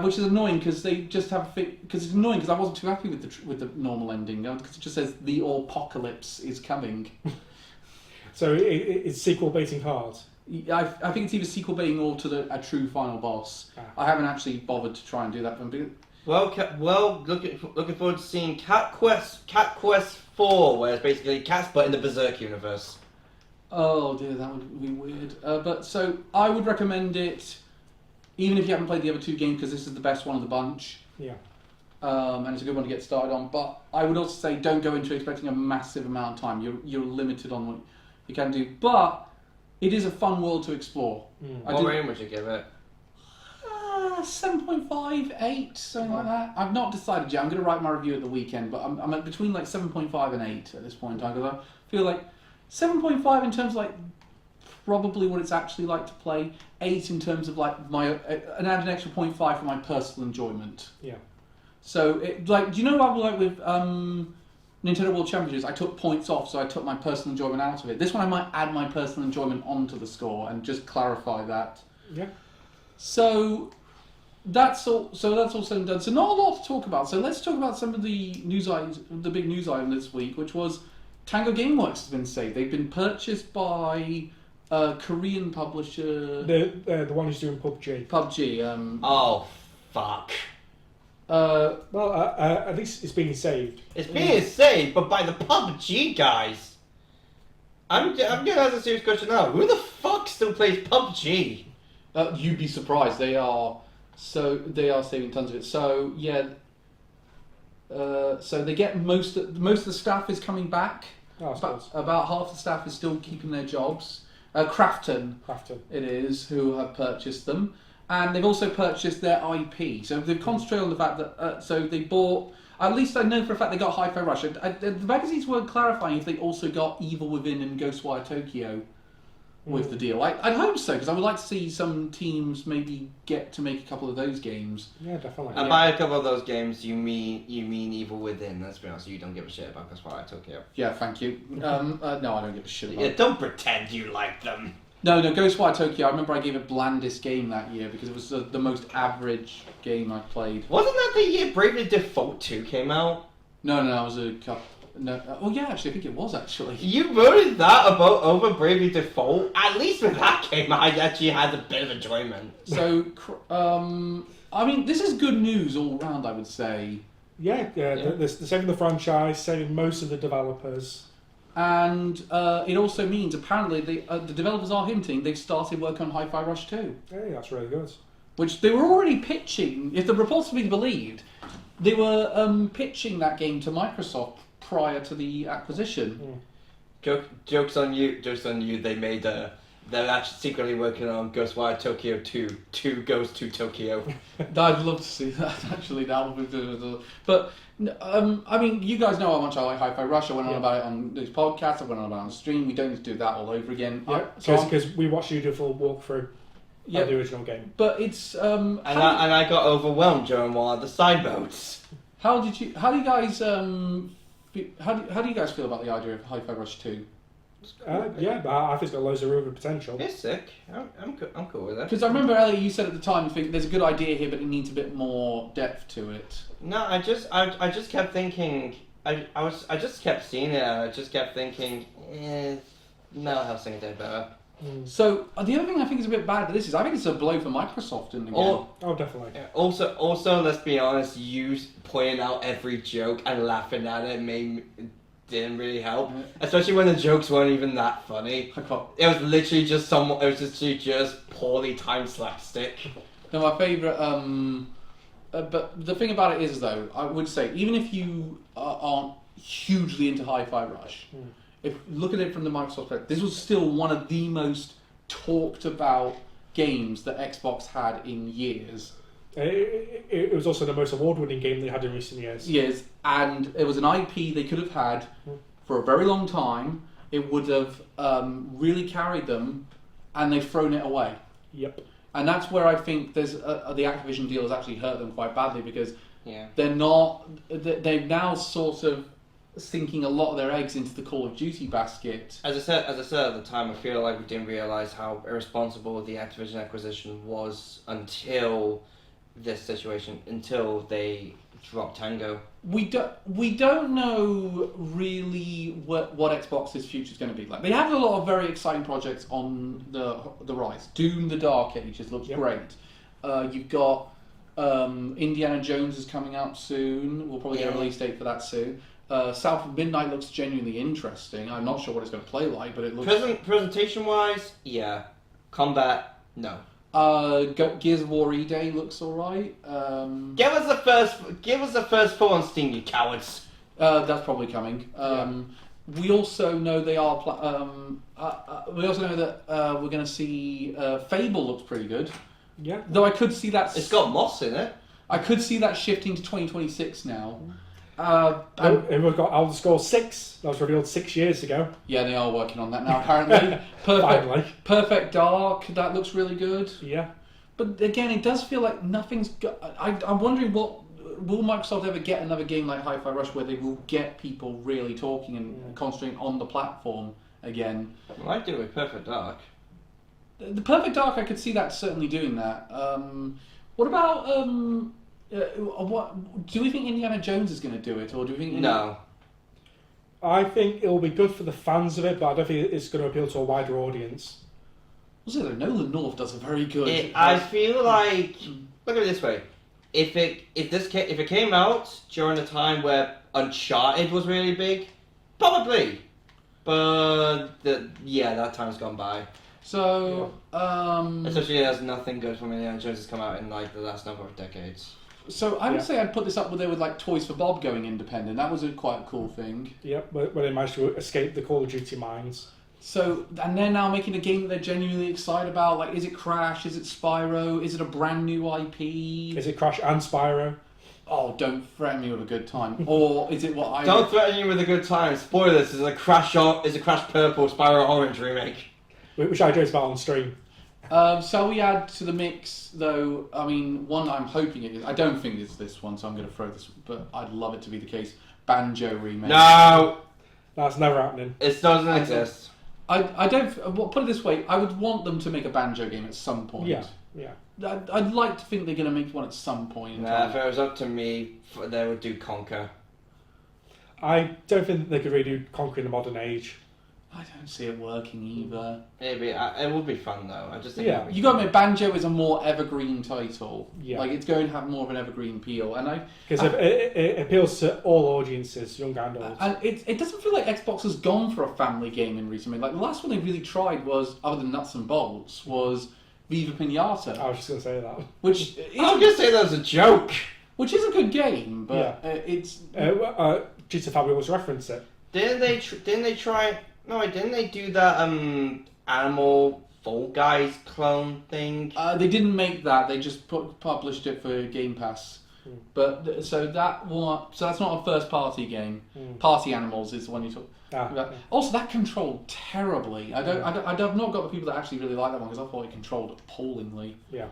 which is annoying because they just have because it's annoying because I wasn't too happy with the normal ending because it just says the apocalypse is coming. So it's sequel baiting hard. I think it's either sequel baiting or to a true final boss. I haven't actually bothered to try and do that. Well, looking forward to seeing Cat Quest 4, where it's basically cats but in the Berserk universe. Oh dear, that would be weird. But so I would recommend it, even if you haven't played the other two games, because this is the best one of the bunch. Yeah. And it's a good one to get started on. But I would also say don't go into expecting a massive amount of time. You're limited on what you can do. But it is a fun world to explore. What rating would you give it? 7.5, 8, something like that. I've not decided yet. I'm going to write my review at the weekend, but I'm at between like 7.5 and 8 at this point in time, because I feel like 7.5 in terms of like probably what it's actually like to play, 8 in terms of like and add an extra 0.5 for my personal enjoyment. Yeah. So, do you know how like with Nintendo World Championships, I took points off, so I took my personal enjoyment out of it. This one I might add my personal enjoyment onto the score and just clarify that. Yeah. So that's all. So that's all said and done. So not a lot to talk about. So let's talk about some of the news items, the big news item this week, which was Tango Gameworks has been saved. They've been purchased by Korean publisher. The one who's doing PUBG. PUBG. Oh, fuck. At least it's being saved. It's being saved, but by the PUBG guys. I'm gonna ask a serious question now. Who the fuck still plays PUBG? You'd be surprised. They are saving tons of it. So yeah. So they get most of the staff is coming back. Oh, about half the staff is still keeping their jobs. Crafton. It is who have purchased them, and they've also purchased their IP. So they've concentrated on the fact that so they bought. At least I know for a fact they got Hi-Fi Rush. The magazines weren't clarifying if they also got Evil Within and Ghostwire Tokyo with the deal. I'd hope so, because I would like to see some teams maybe get to make a couple of those games. Yeah, definitely. And by a couple of those games, you mean Evil Within. Let's be honest, you don't give a shit about Ghostwire Tokyo. Yeah, thank you. No, I don't give a shit about it. Don't pretend you like them. No, Ghostwire Tokyo, I remember I gave it blandest game that year because it was the most average game I played. Wasn't that the year Bravely Default 2 came out? No, it was a couple... No, oh yeah, actually, I think it was actually. You voted that over Bravely Default? At least with that game, I actually had a bit of enjoyment. So, I mean, this is good news all round, I would say. Yeah. They're saving the franchise, saving most of the developers. And it also means, apparently, the developers are hinting they've started work on Hi-Fi Rush 2. Hey, that's really good. Which they were already pitching, if the reports are to be believed, they were pitching that game to Microsoft prior to the acquisition. Jokes on you, they made they're actually secretly working on Ghostwire Tokyo 2 Goes to Tokyo. I'd love to see that, actually. But, I mean, you guys know how much I like Hi-Fi Rush. I went on about it on this podcast, I went on about it on stream. We don't need to do that all over again. Yeah, because we watched you do a full walkthrough of the original game. But it's... and I got overwhelmed during one of the side modes. How do you guys... How do you guys feel about the idea of Hi-Fi Rush 2? I think it's got loads of room for potential. It's sick. I'm cool with that. Because I remember, Elliot, you said at the time, you think there's a good idea here, but it needs a bit more depth to it. No, I just kept thinking. I just kept seeing it. And I just kept thinking, no, I'll sing it better. So the other thing I think is a bit bad with this is I think it's a blow for Microsoft in the game. Oh, definitely. Yeah. Also, let's be honest. You pointing out every joke and laughing at it didn't really help, especially when the jokes weren't even that funny. It was literally just just poorly timed slapstick. No, my favourite. But the thing about it is, though, I would say even if you aren't hugely into Hi-Fi Rush, if look at it from the Microsoft perspective, this was still one of the most talked about games that Xbox had in years. It was also the most award-winning game they had in recent years. Yes, and it was an IP they could have had for a very long time. It would have really carried them, and they've thrown it away. Yep. And that's where I think there's the Activision deal has actually hurt them quite badly because they're now sort of sinking a lot of their eggs into the Call of Duty basket. As I said at the time, I feel like we didn't realise how irresponsible the Activision acquisition was until this situation, until they dropped Tango. We don't know really what Xbox's future is going to be like. They have a lot of very exciting projects on the rise. Doom: The Dark Ages looks great. You've got Indiana Jones is coming out soon. We'll probably get a release date for that soon. South of Midnight looks genuinely interesting. I'm not sure what it's going to play like, but it looks... Presentation-wise, yeah. Combat, no. Gears of War E-Day looks alright. Give us the first full on Steam, you cowards. That's probably coming. We also know they are. We also know that we're going to see Fable looks pretty good. Yeah. Though I could see that. It's got moss in it. I could see that shifting to 2026 now. And we've got Elder Scrolls 6. That was revealed 6 years ago. Yeah, they are working on that now, apparently. Perfect Dark, that looks really good. Yeah. But again, it does feel like nothing's... I'm wondering will Microsoft ever get another game like Hi-Fi Rush where they will get people really talking and concentrating on the platform again? Well, I do it with Perfect Dark. The Perfect Dark, I could see that certainly doing that. What about... do we think Indiana Jones is going to do it, or do we think... No. I think it'll be good for the fans of it, but I don't think it's going to appeal to a wider audience. Also, Nolan North does a very good. I feel like, look at it this way: if it came out during the time where Uncharted was really big, probably, but that time's gone by. So, especially as nothing good from Indiana Jones has come out in like the last number of decades. So I would say I'd put this up with like Toys for Bob going independent. That was quite a cool thing. Yep, where they managed to escape the Call of Duty mines. So, and they're now making a game that they're genuinely excited about. Like, is it Crash? Is it Spyro? Is it a brand new IP? Is it Crash and Spyro? Oh, don't threaten me with a good time. Or is it what I... Don't threaten you with a good time. Spoilers, is a Crash Purple Spyro Orange remake. Which I joked about on stream. So we add to the mix, though, I mean, one I'm hoping it is. I don't think it's this one, so I'm going to throw this, but I'd love it to be the case. Banjo remake. No! That's never happening. It doesn't exist. I don't... Well, put it this way, I would want them to make a Banjo game at some point. Yeah. I'd like to think they're going to make one at some point. Nah, if it was up to me, they would do Conker. I don't think they could really do Conquer in the modern age. I don't see it working either. Maybe it would be fun though. I just think you got to admit, Banjo is a more evergreen title. Yeah, like it's going to have more of an evergreen appeal, and because it appeals to all audiences, young and old. And it doesn't feel like Xbox has gone for a family game in recent. Like the last one they really tried was, other than Nuts and Bolts, was Viva Pinata. I was just going to say that. Which I was going to say that was a joke. Which is a good game, but it's. Jita Fabulous referenced it. Didn't they try? No, didn't they do that Animal Fall Guys clone thing? They didn't make that. They just published it for Game Pass. But so that's not a first party game. Party Animals is the one you talk about. Yeah. Also, that controlled terribly. I've not got the people that actually really like that one because I thought it controlled appallingly. Yeah.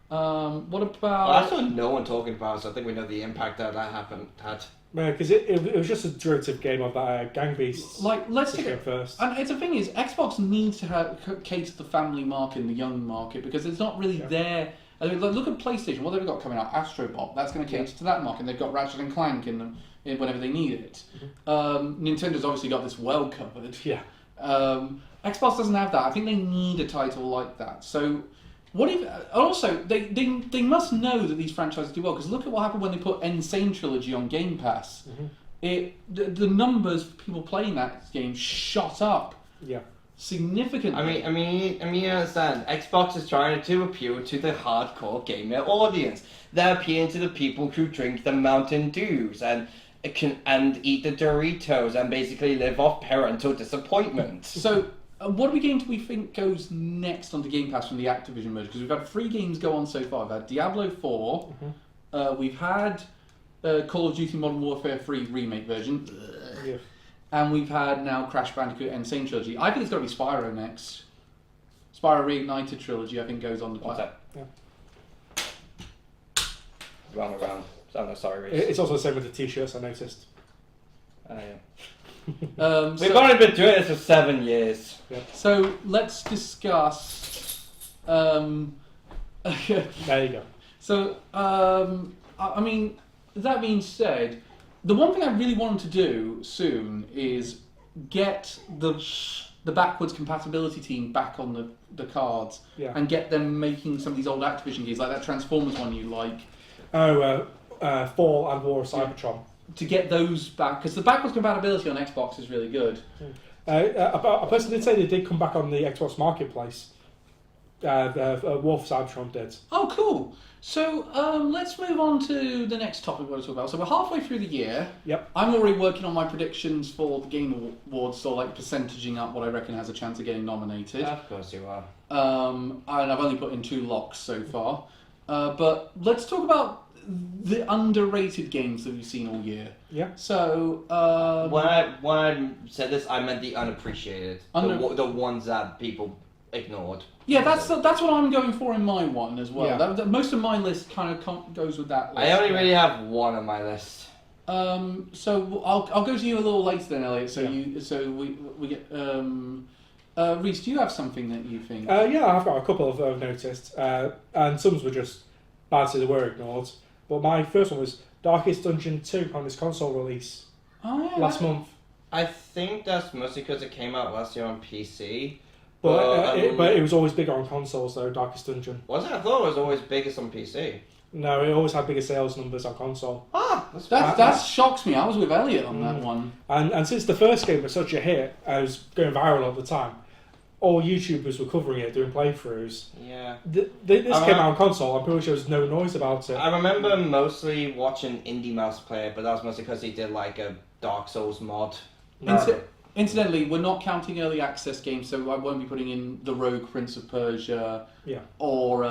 What about? Well, I saw no one talking about it, so I think we know the impact that had. No, because it was just a derivative game of that Gang Beasts. Like, let's take it first. And the thing is, Xbox needs to cater to the family market and the young market because it's not really there. I mean, look at PlayStation. What they've got coming out, Astrobot. That's going to cater to that market. And they've got Ratchet and Clank in them whenever they need it. Nintendo's obviously got this well covered. Yeah. Xbox doesn't have that. I think they need a title like that. So. What if? Also, they must know that these franchises do well because look at what happened when they put Insane Trilogy on Game Pass. The numbers of people playing that game shot up. Yeah, significantly. I mean, you understand. Xbox is trying to appeal to the hardcore gamer audience. They're appealing to the people who drink the Mountain Dews and eat the Doritos and basically live off parental disappointment. So. What game do we think goes next onto Game Pass from the Activision merge? Because we've had 3 games go on so far. We've had Diablo 4, we've had Call of Duty Modern Warfare 3 remake version, and we've had now Crash Bandicoot Insane Trilogy. I think it's got to be Spyro next. Spyro Reignited Trilogy, I think, goes on to What's that? Round. Oh, no, sorry, Reese. It's also the same with the t-shirts, I noticed. Oh, yeah. We've only been doing this for 7 years. Yeah. So let's discuss. There you go. So I mean, that being said, the one thing I really want to do soon is get the backwards compatibility team back on the cards and get them making some of these old Activision games, like that Transformers one you like. Fall and War of Cybertron. To get those back, because the backwards compatibility on Xbox is really good. A person did say they did come back on the Xbox Marketplace. War of Cybertron did. Oh, cool. So let's move on to the next topic we want to talk about. So we're halfway through the year. Yep. I'm already working on my predictions for the Game Awards, so like percentaging up what I reckon has a chance of getting nominated. Of course you are. And I've only put in 2 locks so far. But let's talk about the underrated games that we've seen all year. Yeah. So when I said this, I meant the unappreciated, the ones that people ignored. Yeah, that's what I'm going for in my one as well. Yeah. Most of my list kind of goes with that list. I only really have one on my list. So I'll go to you a little later then, Elliot. So we get Reese. Do you have something that you think? Yeah, I've got a couple of I've noticed, and some were just bad, so they were ignored. But my first one was Darkest Dungeon 2 on its console release last month. I think that's mostly because it came out last year on PC. But it was always bigger on consoles though. Darkest Dungeon. Was it? I thought it was always biggest on PC. No, it always had bigger sales numbers on console. That shocks me. I was with Elliot on that one. And since the first game was such a hit, I was going viral all the time. All YouTubers were covering it, doing playthroughs. Yeah. This came out on console. I'm pretty sure there was no noise about it. I remember mostly watching Indie Mouse play it, but that was mostly because he did like a Dark Souls mod. Incidentally, we're not counting early access games, so I won't be putting in The Rogue Prince of Persia or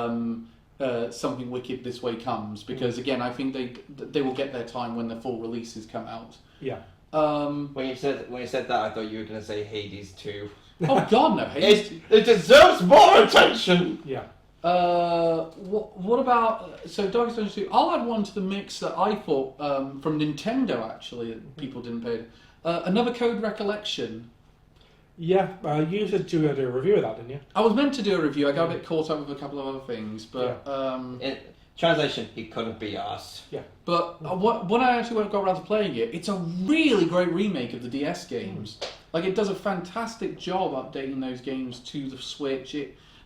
Something Wicked This Way Comes, because again, I think they will get their time when the full releases come out. Yeah. When you said that, I thought you were going to say Hades 2. Oh God, no! Hades. It deserves more attention. Yeah. What about Darkest Dungeon 2? I'll add one to the mix that I thought from Nintendo actually that people didn't pay. Another Code Recollection. Yeah, you said you were going to do a review of that, didn't you? I was meant to do a review. I got a bit caught up with a couple of other things, but Translation: he couldn't be asked. Yeah. But when I actually got around to playing it, it's a really great remake of the DS games. Like, it does a fantastic job updating those games to the Switch.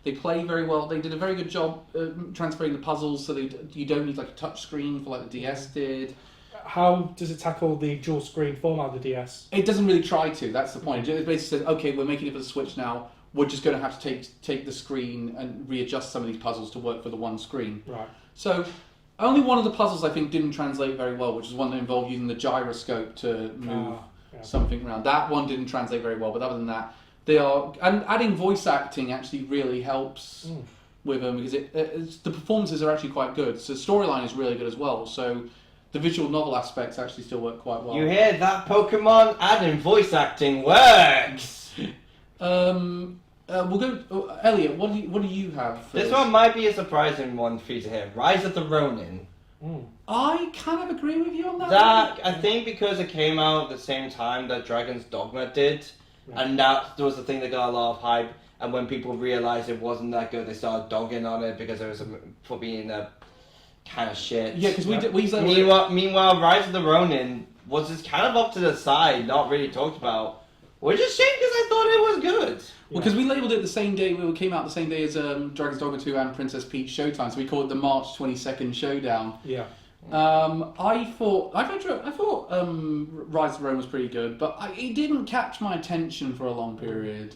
They play very well. They did a very good job transferring the puzzles, so you don't need like a touch screen for like the DS did. How does it tackle the dual screen format of the DS? It doesn't really try to. That's the point. It basically says, okay, we're making it for the Switch now. We're just going to have to take the screen and readjust some of these puzzles to work for the one screen. Right. So only one of the puzzles I think didn't translate very well, which is one that involved using the gyroscope to move something around. That one didn't translate very well, but other than that, and adding voice acting actually really helps with them, because the performances are actually quite good. So the storyline is really good as well. So the visual novel aspects actually still work quite well. You hear that, Pokemon? Adding voice acting works. We'll go. Elliot, what do you have? This one might be a surprising one for you to hear. Rise of the Ronin. I kind of agree with you on that. I think because it came out at the same time that Dragon's Dogma did, and that was the thing that got a lot of hype. And when people realized it wasn't that good, they started dogging on it because it was for being a kind of shit. Yeah, because Meanwhile, Rise of the Ronin was just kind of up to the side, not really talked about. Which is a shame because I thought it was good. Well, because we labelled it the same day, it came out the same day as Dragon's Dogma 2 and Princess Peach Showtime, so we called it the March 22nd Showdown. Yeah. I thought Rise of the Ronin was pretty good, but it didn't catch my attention for a long period.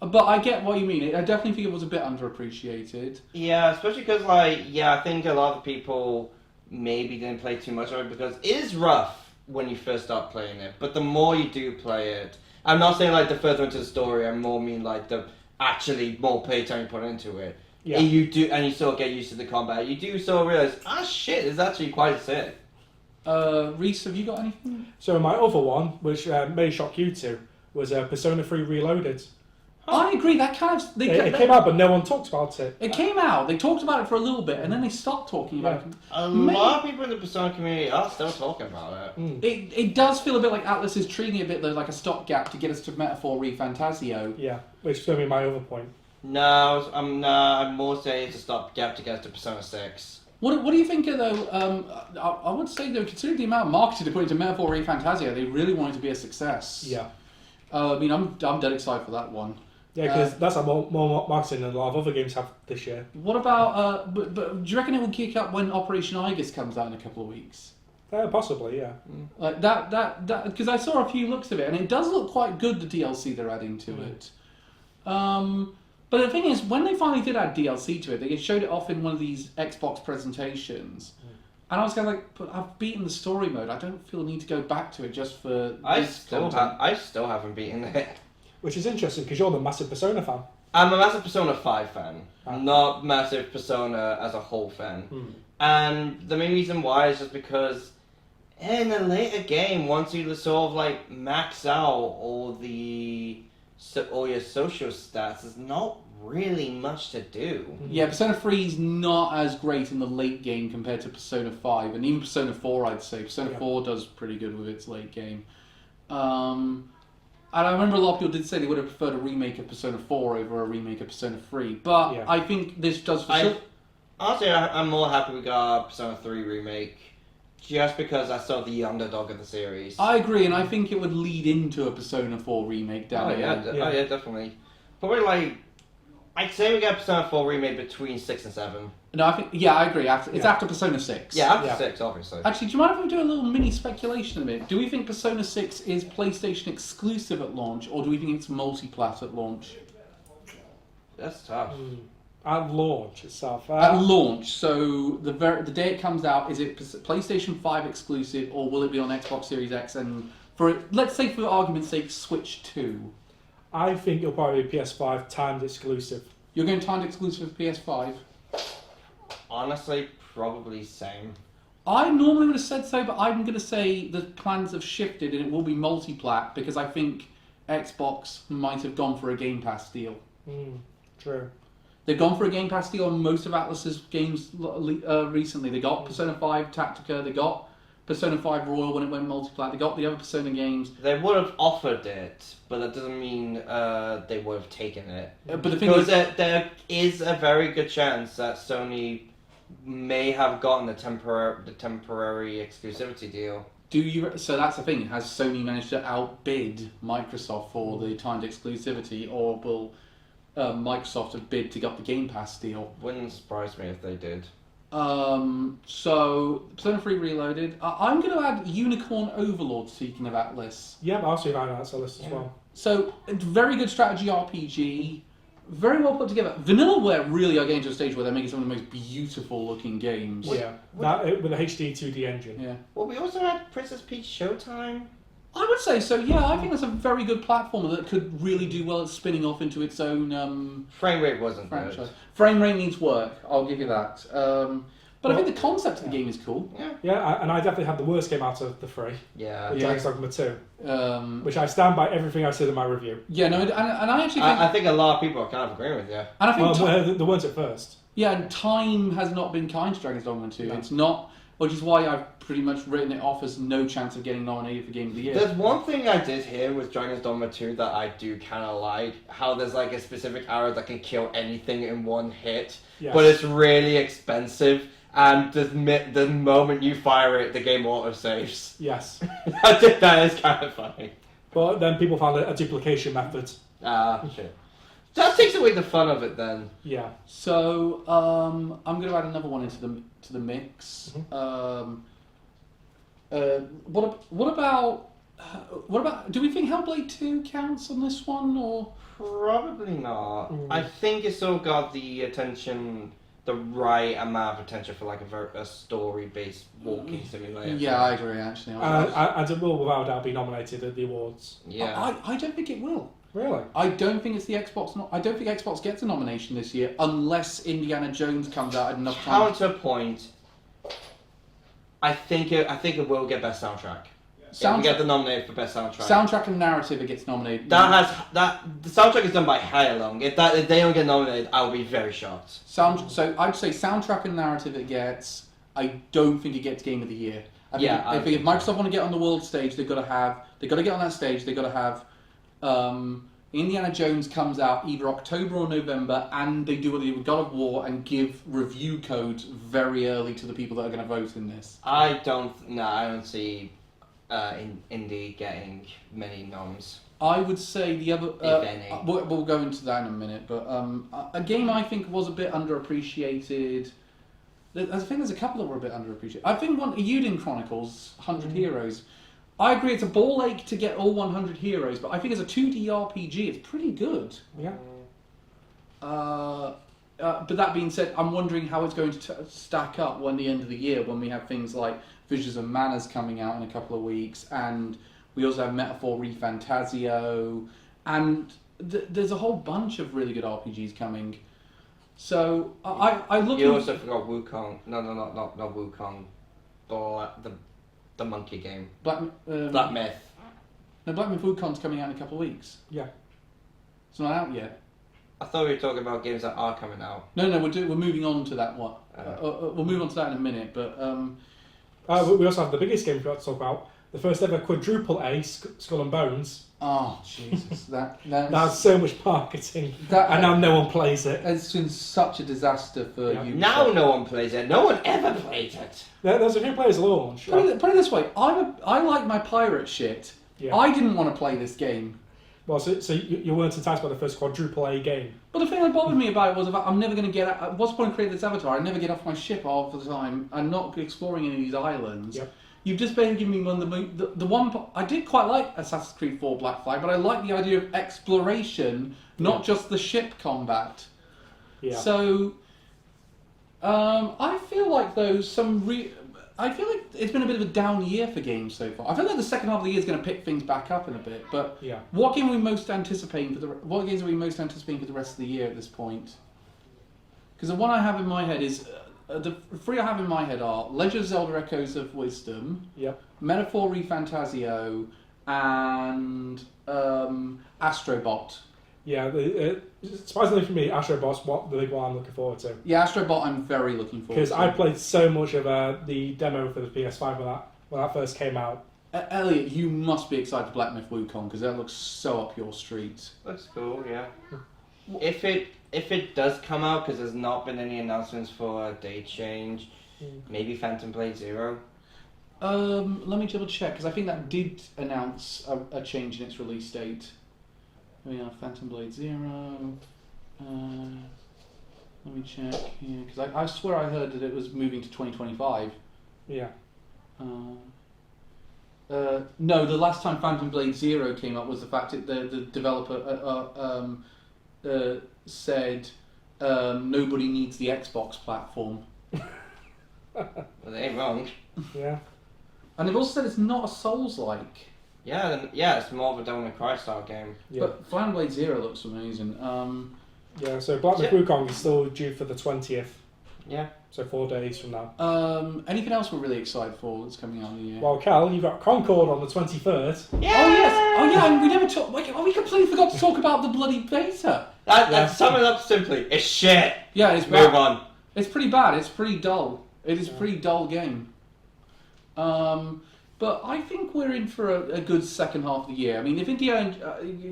But I get what you mean. I definitely think it was a bit underappreciated. Yeah, especially because, I think a lot of people maybe didn't play too much of it because it is rough when you first start playing it. But the more you do play it, I'm not saying like the further into the story, I more mean like the actually more playtime you put into it. Yeah. And you sort of get used to the combat. You do sort of realize, shit, it's actually quite sick. Reese, have you got anything? So my other one, which may shock you two, was Persona 3 Reloaded. I agree. That it came out, but no one talked about it. It came out. They talked about it for a little bit, and then they stopped talking about it. A lot of people in the Persona community are still talking about it. It does feel a bit like Atlas is treating it a bit like a stopgap to get us to Metaphor Refantasio. Yeah, which is going to be my other point. No, I'm more saying it's a stopgap to get us to Persona 6. What do you think though? I would say though, considering the amount of marketing to put into Metaphor Refantasio, they really want it to be a success. Yeah. I mean, I'm dead excited for that one. Yeah, because that's more marketing than a lot of other games have this year. What about? But do you reckon it will kick up when Operation Aegis comes out in a couple of weeks? Possibly, yeah. Like that because I saw a few looks of it, and it does look quite good. The DLC they're adding to it. But the thing is, when they finally did add DLC to it, they showed it off in one of these Xbox presentations. And I was kind of like, but I've beaten the story mode. I don't feel the need to go back to it just for. I still haven't beaten it. Which is interesting because you're the massive Persona fan. I'm a massive Persona 5 fan, not massive Persona as a whole fan. And the main reason why is just because in a later game, once you sort of like max out all your social stats, there's not really much to do. Yeah, Persona 3 is not as great in the late game compared to Persona 5, and even Persona 4, I'd say. Persona 4 does pretty good with its late game. And I remember a lot of people did say they would have preferred a remake of Persona 4 over a remake of Persona 3, but I think this does... Honestly, I'm more happy we got a Persona 3 remake, just because I saw the underdog of the series. I agree, and I think it would lead into a Persona 4 remake down the line. Yeah, definitely. Probably like, I'd say we get Persona 4 remade between 6 and 7. No, I agree. It's after Persona 6. Yeah, after 6, obviously. Actually, do you mind if we do a little mini speculation a bit? Do we think Persona 6 is PlayStation exclusive at launch, or do we think it's multi-plat at launch? That's tough. At launch itself. At launch, so the day it comes out, is it PlayStation 5 exclusive, or will it be on Xbox Series X and, let's say for argument's sake, Switch 2? I think it'll probably be PS5 timed exclusive. You're going timed exclusive for PS5? Honestly, probably same. I normally would have said so, but I'm going to say the plans have shifted and it will be multi-plat because I think Xbox might have gone for a Game Pass deal. True. They've gone for a Game Pass deal on most of Atlus's games recently. They got Persona 5 Tactica, they got Persona 5 Royal when it went multi-plat, they got the other Persona games. They would have offered it, but that doesn't mean they would have taken it. But the thing because is, there is a very good chance that Sony may have gotten the temporary exclusivity deal. So that's the thing. Has Sony managed to outbid Microsoft for the timed exclusivity, or will Microsoft have bid to get the Game Pass deal? Wouldn't surprise me if they did. So Persona 3 Reloaded. I'm going to add Unicorn Overlord, speaking of Atlas. Yeah, but I'll see if that's on the list as well. So, very good strategy RPG. Very well put together. Vanillaware really are getting to a stage where they're making some of the most beautiful looking games. Yeah, with a HD 2D engine. Yeah. Well, we also had Princess Peach Showtime. I would say so, yeah. I think that's a very good platformer that could really do well at spinning off into its own frame rate wasn't franchise. good. Frame rate needs work, I'll give you that. But I think the concept of the game is cool. Yeah, and I definitely had the worst game out of the three. Yeah. With Dragon's Dogma 2. Which I stand by everything I said in my review. Yeah, no, and I actually think... I think a lot of people are kind of agreeing with you. And I think they weren't at first. Yeah, and time has not been kind to Dragon's Dogma 2. No. It's not... Which is why I've pretty much written it off as no chance of getting nominated for Game of the Year. There's one thing I did hear with Dragon's Dogma 2 that I do kind of like. How there's like a specific arrow that can kill anything in one hit. Yes. But it's really expensive. And the moment you fire it, the game auto-saves. Yes. I think that is kind of funny. But then people found a duplication method. Shit. That takes away the fun of it then. Yeah. So, I'm going to add another one into the mix. Mm-hmm. What about... Do we think Hellblade 2 counts on this one, or...? Probably not. I think it's still got the attention... the right amount of attention for like a story-based walking simulator. Yeah, I agree, actually. And it will, without doubt, be nominated at the awards. Yeah. I don't think it will. Really? I don't think it's the Xbox... I don't think Xbox gets a nomination this year, unless Indiana Jones comes out at enough time. Counterpoint. I think it will get Best Soundtrack. It will get the nominated for Best Soundtrack. Soundtrack and narrative, it gets nominated. The soundtrack is done by Hyalong. If they don't get nominated, I will be very shocked. So I'd say soundtrack and narrative it gets. I don't think it gets Game of the Year. I think if Microsoft want to get on the world stage, they've got to get on that stage. They've got to have Indiana Jones comes out either October or November, and they do what they do with God of War and give review codes very early to the people that are going to vote in this. I don't see Indie getting many noms. I would say the other... if any. We'll go into that in a minute, but a game I think was a bit underappreciated... I think there's a couple that were a bit underappreciated. I think Yuden Chronicles, 100 Heroes. I agree it's a ball ache to get all 100 heroes, but I think as a 2D RPG, it's pretty good. Yeah. But that being said, I'm wondering how it's going to stack up when the end of the year, when we have things like Visions of Manners coming out in a couple of weeks, and we also have Metaphor Refantasio, and there's a whole bunch of really good RPGs coming. So I look. You also forgot Wukong. No, not Wukong. The monkey game. Black Myth. No, Black Myth Wukong's coming out in a couple of weeks. Yeah. It's not out yet. I thought we were talking about games that are coming out. No, we're moving on to that one. We'll move on to that in a minute, but. We also have the biggest game we got to talk about. The first ever quadruple A, Skull and Bones. Oh, Jesus. That's so much marketing. And now no one plays it. It's been such a disaster for you. Now no one plays it. No one ever plays it. There's a few players at launch. Put it this way. I like my pirate shit. Yeah. I didn't want to play this game. Well, so you weren't enticed by the first quadruple A game? But the thing that bothered me about it was that I'm never going to get out. What's the point of creating this avatar? I never get off my ship half the time. I'm not exploring any of these islands. Yep. You've just basically given me one of the one. I did quite like Assassin's Creed 4 Black Flag, but I like the idea of exploration, not just the ship combat. Yeah. So, I feel like I feel like it's been a bit of a down year for games so far. I feel like the second half of the year is going to pick things back up in a bit. But yeah. What games are we most anticipating for the rest of the year at this point? Because the one I have in my head is the three I have in my head are Legend of Zelda: Echoes of Wisdom, Yep. Metaphor Refantasio, and Astrobot. Yeah, surprisingly for me, Astrobot's the big one I'm looking forward to. Yeah, Astrobot I'm very looking forward to. Because I played so much of the demo for the PS5 when that first came out. Elliot, you must be excited for Black Myth Wukong because that looks so up your street. Looks cool, yeah. If it does come out, because there's not been any announcements for a date change, maybe Phantom Blade Zero. Let me double check because I think that did announce a change in its release date. We have Phantom Blade Zero. Let me check here because I swear I heard that it was moving to 2025. Yeah. No, the last time Phantom Blade Zero came up was the fact that the developer said nobody needs the Xbox platform. Well, they ain't wrong. Yeah. And they've also said it's not a Souls-like. Yeah, it's more of a Devil May Cry style game. Yeah. But Phantom Blade Zero looks amazing. Yeah, so Black Myth Wukong is still due for the 20th. Yeah. So 4 days from now. Anything else we're really excited for that's coming out of the year? Well, Cal, you've got Concord on the 23rd. Yeah! Oh yes! Oh yeah, and we never talked. We completely forgot to talk about the bloody beta. That sum it up simply. It's shit. Yeah, it's Move bad. on. It's pretty bad. It's pretty dull. It is a pretty dull game. But I think we're in for a good second half of the year. I mean, if you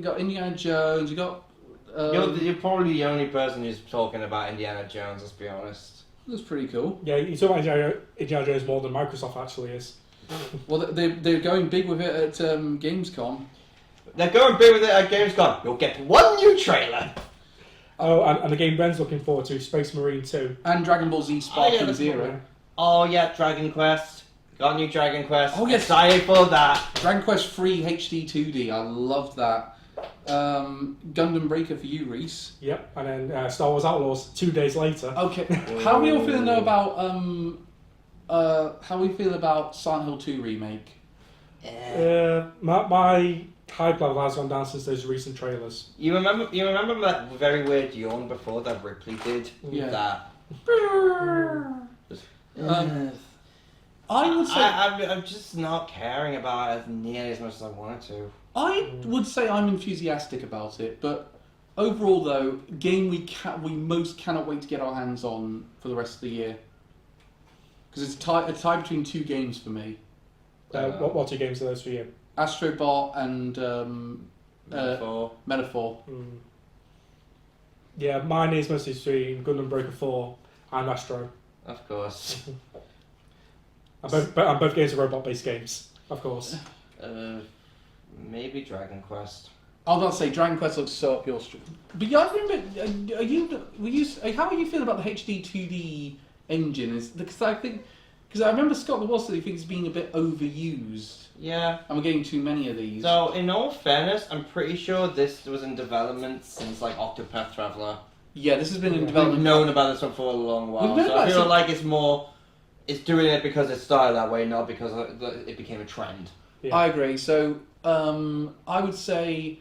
got Indiana Jones, you got. You're probably the only person who's talking about Indiana Jones. Let's be honest. That's pretty cool. Yeah, you talk about Indiana Jones more than Microsoft actually is. Well, they're going big with it at Gamescom. They're going big with it at Gamescom. You'll get one new trailer. Oh, and the game Ben's looking forward to, Space Marine 2. And Dragon Ball Z Sparking Zero. Oh yeah, Dragon Quest. Got a new Dragon Quest. Oh yes, excited for that. Dragon Quest 3 HD 2D. I loved that. Gundam Breaker for you, Reese. Yep, and then Star Wars Outlaws 2 days later. Okay, how are we all feeling though about how we feel about Silent Hill 2 remake? My hype level has gone down since those recent trailers. You remember that very weird yawn before that Ripley did? Yeah. That. I would say I'm just not caring about it as nearly as much as I wanted to. I would say I'm enthusiastic about it, but overall though, game we most cannot wait to get our hands on for the rest of the year because it's a tie between two games for me. What 2 games are those for you? Astrobot and Metaphor. Yeah, mine is mostly between Gundam Breaker 4 and Astro. Of course. And both games are robot-based games, of course. Maybe Dragon Quest. I was about to say Dragon Quest looks so up your street. But yeah, I remember. How are you feeling about the HD 2D engine? Because I remember Scott the said he thinks it's being a bit overused. Yeah. And we're getting too many of these. So, in all fairness, I'm pretty sure this was in development since like Octopath Traveler. Yeah, this has been in development. We've known about this one for a long while. We've known So about I feel it. like it's doing it because it started that way, not because it became a trend. Yeah. I agree. So I would say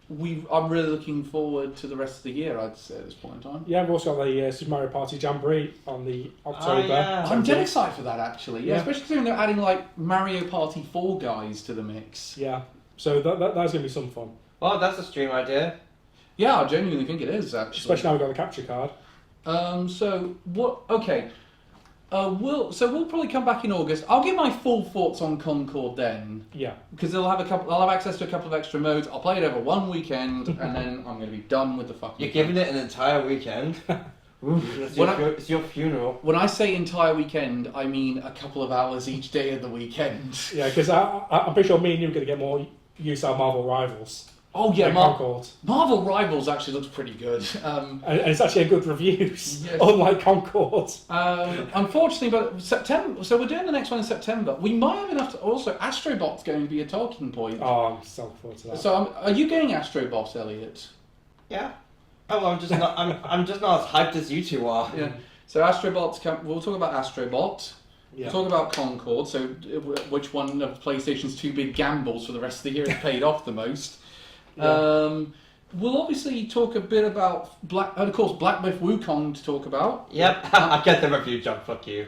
I'm really looking forward to the rest of the year. I'd say at this point in time. Yeah, we've also got the Super Mario Party Jamboree on the October. yeah. I'm dead excited for that actually. Yeah, Yeah. especially considering they're adding like Mario Party 4 guys to the mix. Yeah, so that's going to be some fun. Well, that's a stream idea. Yeah, I genuinely think it is actually. Especially now we've got the capture card. So what? Okay. We'll probably come back in August. I'll give my full thoughts on Concord then. Yeah. Because I'll have access to a couple of extra modes. I'll play it over one weekend, and then I'm going to be done with the fucking. You're giving it an entire weekend. It's your funeral. When I say entire weekend, I mean a couple of hours each day of the weekend. Yeah, because I'm pretty sure me and you are going to get more use out of Marvel Rivals. Oh yeah, Concord. Marvel Rivals actually looks pretty good. And it's actually a good reviews, Yes. unlike Concord. Unfortunately, but September. So we're doing the next one in September. We might have enough to. Also, Astrobot's going to be a talking point. Oh, I'm so looking forward to that. So, are you getting Astrobot, Elliot? Yeah. Oh, well, I'm just not. I'm just not as hyped as you two are. Yeah. So Astrobot's. We'll talk about Astrobot. Yeah. We'll talk about Concord. So, which one of PlayStation's two big gambles for the rest of the year has paid off the most? Yeah. We'll obviously talk a bit about and of course, Black Myth Wukong to talk about. Yep. I get the review job. Fuck you.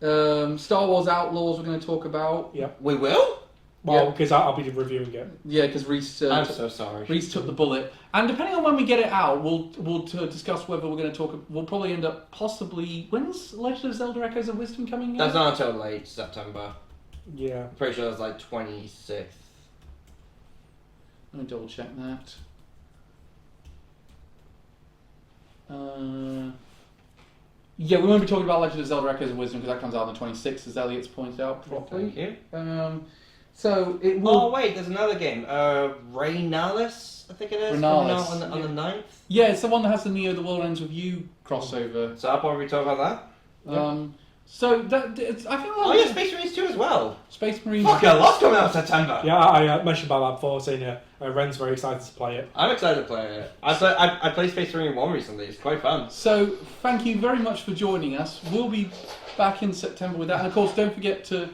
Star Wars Outlaws we're going to talk about. Yep. We will. Well, because I'll be reviewing it. Yeah, because Reese. I'm so sorry. Reese took the bullet, and depending on when we get it out, we'll discuss whether we're going to talk. We'll probably end up possibly. When's Legend of Zelda: Echoes of Wisdom coming out? That's not until late September. Yeah. I'm pretty sure it's like 26th. Let me double check that. Yeah, we won't be talking about Legend of Zelda: Echoes of Wisdom because that comes out on the 26th, as Elliot's pointed out properly. Thank you. So it will. Oh wait, there's another game. Reinalis, I think it is. Reinalis. Coming out on the 9th. Yeah, it's the one that has the Neo: The World Ends With You crossover. So I'll probably talk about that. So that I feel like. Oh yeah, Space Marines 2 as well. Space Marines. Fuck, a lot's coming out in September. Yeah, I mentioned about that before, saying Ren's very excited to play it. I'm excited to play it. I played Space Marine 1 recently. It's quite fun. So thank you very much for joining us. We'll be back in September with that, and of course, don't forget to.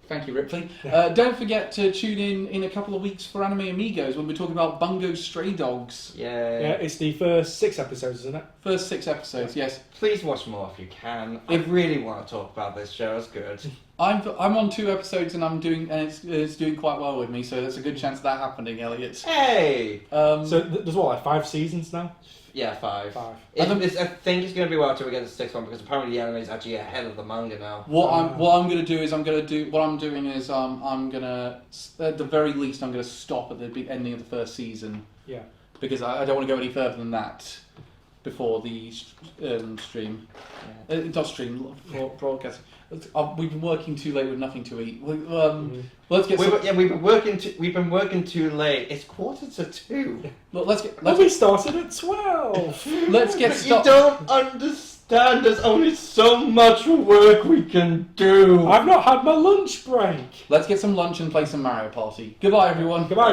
Thank you, Ripley. Don't forget to tune in a couple of weeks for Anime Amigos when we're talking about Bungo Stray Dogs. Yeah. Yeah, it's the first 6 episodes, isn't it? First 6 episodes, yes. Please watch more if you can. I really want to talk about this show. It's good. I'm on 2 episodes and it's doing quite well with me, so there's a good chance of that happening, Elliot. Hey. So there's what, like 5 seasons now? Yeah, 5. 5. I think it's going to be well until we get to the 6th one because apparently the anime is actually ahead of the manga now. What I'm going to do is I'm going to at the very least I'm going to stop at the ending of the first season. Yeah. Because I don't want to go any further than that before the stream. Yeah. Not stream, broadcast. We've been working too late with nothing to eat. Let's get. We've been working too late. It's 1:45. Look, let's get. We started at 12. Let's get. You don't understand. There's only so much work we can do. I've not had my lunch break. Let's get some lunch and play some Mario Party. Goodbye, everyone. Goodbye.